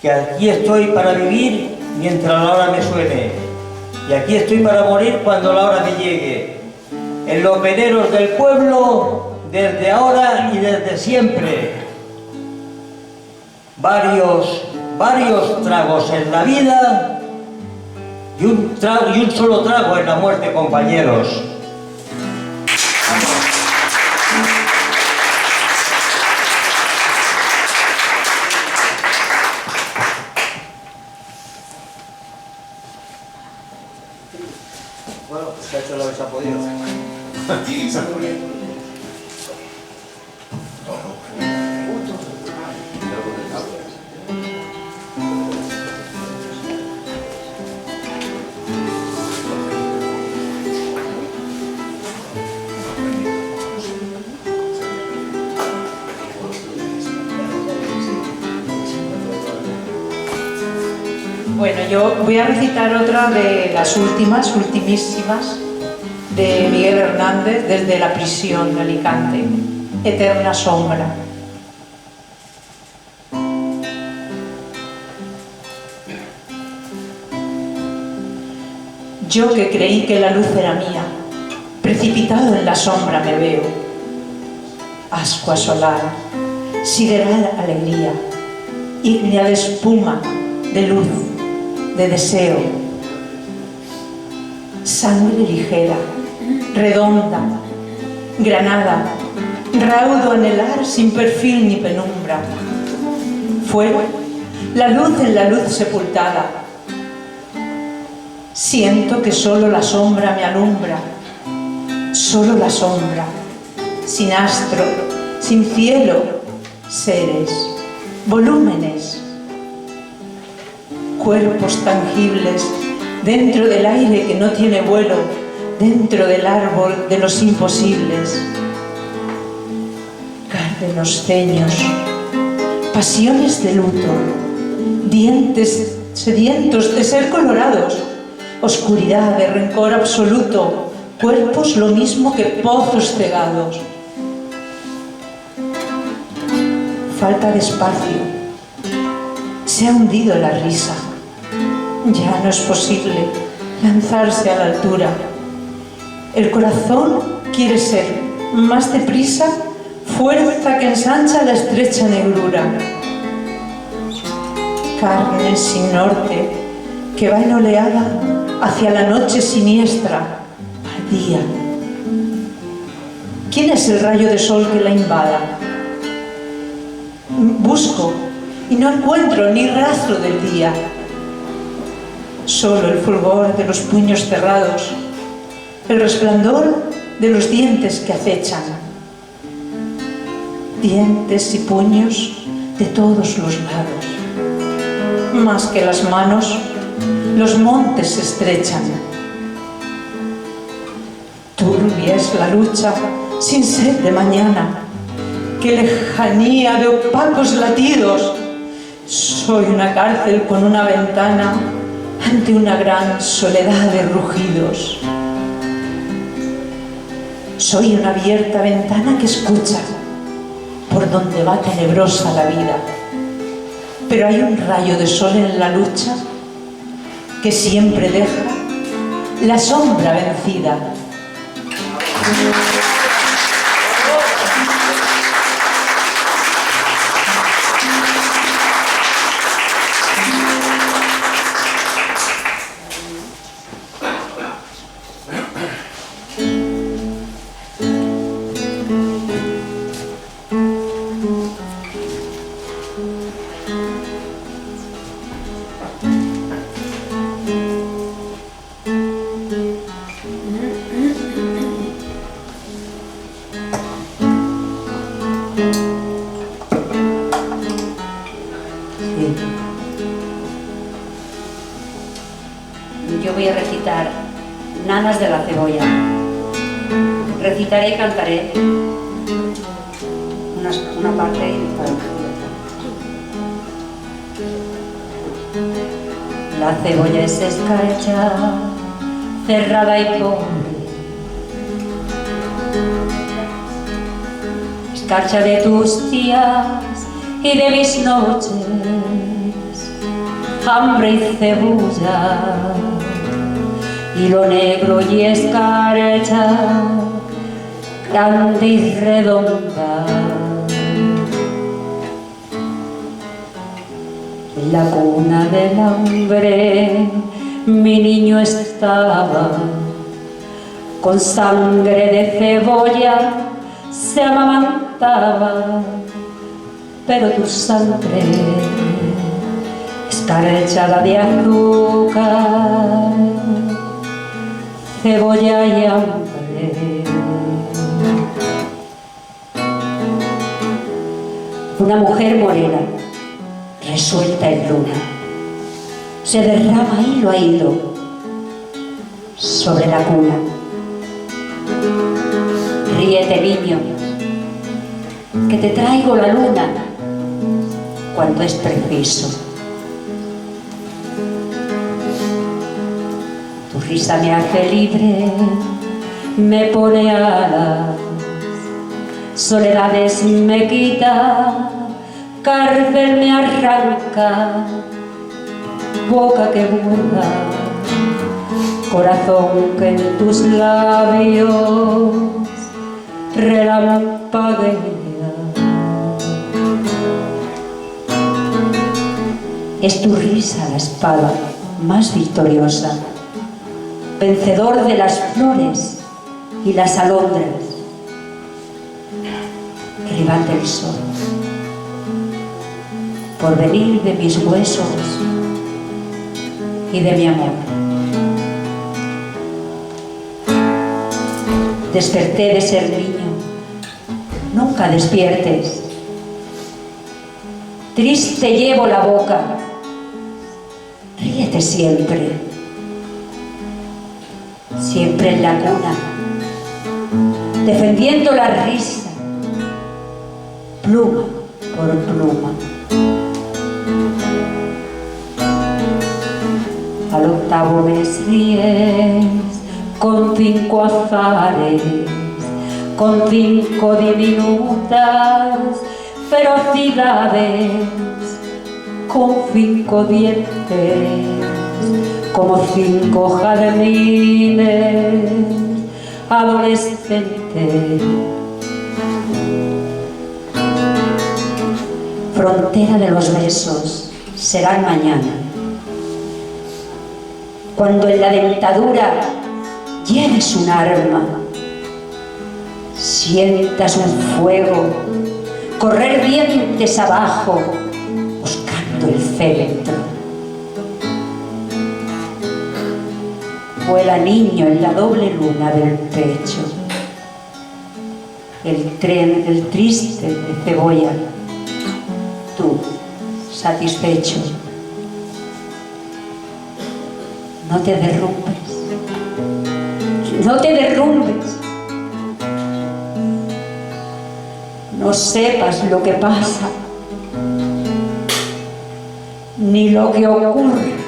que aquí estoy para vivir mientras la hora me suene, y aquí estoy para morir cuando la hora me llegue. En los veleros del pueblo, desde ahora y desde siempre. Varios tragos en la vida y un solo trago en la muerte, compañeros. Bueno, se ha hecho lo que se ha podido. Bueno, yo voy a recitar otra de las ultimísimas, de Miguel Hernández, desde la prisión de Alicante, Eterna sombra. Yo que creí que la luz era mía, precipitado en la sombra me veo. Ascua solar, sideral alegría, ígnea de espuma, de luz, de deseo. Sangre ligera, redonda, granada, raudo anhelar sin perfil ni penumbra. Fuego, la luz en la luz sepultada. Siento que solo la sombra me alumbra, solo la sombra, sin astro, sin cielo, seres, volúmenes, cuerpos tangibles dentro del aire que no tiene vuelo, dentro del árbol de los imposibles. Cárdenos ceños, pasiones de luto, dientes sedientos de ser colorados, oscuridad de rencor absoluto, cuerpos lo mismo que pozos cegados. Falta de espacio, se ha hundido la risa, ya no es posible lanzarse a la altura. El corazón quiere ser más deprisa, fuerza que ensancha la estrecha negrura. Carne sin norte que va en oleada hacia la noche siniestra, ardía. ¿Quién es el rayo de sol que la invada? Busco y no encuentro ni rastro del día. solo el fulgor de los puños cerrados, el resplandor de los dientes que acechan. Dientes y puños de todos los lados. Más que las manos, los montes se estrechan. Turbia es la lucha sin sed de mañana. ¡Qué lejanía de opacos latidos! Soy una cárcel con una ventana ante una gran soledad de rugidos. Soy una abierta ventana que escucha por donde va tenebrosa la vida. Pero hay un rayo de sol en la lucha que siempre deja la sombra vencida. Yo voy a recitar Nanas de la cebolla. Recitaré y cantaré una parte para la cebolla es escarcha, cerrada y pobre, escarcha de tus días y de mis noches, hambre y cebolla, hilo negro y escarcha, grande y redonda. En la cuna del hambre mi niño estaba, con sangre de cebolla se amamantaba, pero tu sangre escarchada de azúcar, cebolla y hambre. Una mujer morena, resuelta en luna, se derrama hilo a hilo sobre la cuna. Ríete, niño, que te traigo la luna cuando es preciso. Tu risa me hace libre, me pone alas, soledades me quita, cárcel me arranca, boca que vuela, corazón que en tus labios relampaguea. Es tu risa la espada más victoriosa, vencedor de las flores y las alondras, rival del sol, porvenir de mis huesos y de mi amor. Desperté de ser niño, nunca despiertes. Triste llevo la boca, ríete siempre. Siempre en la cuna, defendiendo la risa, pluma por pluma. Al octavo mes ríes con 5 azares, con 5 diminutas ferocidades, con 5 dientes, como 5 jardines adolescentes. Frontera de los besos serán mañana, cuando en la dentadura lleves un arma, sientas un fuego correr dientes abajo buscando el féretro. vuela niño en la doble luna del pecho. El tren, el triste de cebolla, tú, satisfecho. No te derrumbes, no te derrumbes. No sepas lo que pasa, ni lo que ocurre.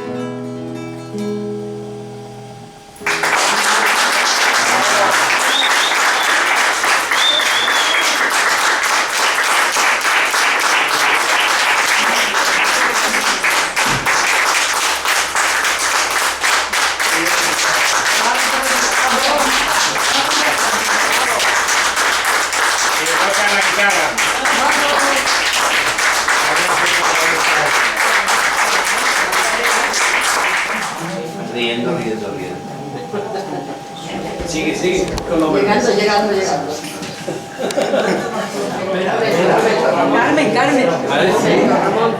Riendo. Sigue. Llegando. Carmen. Vale, sí. Ramón.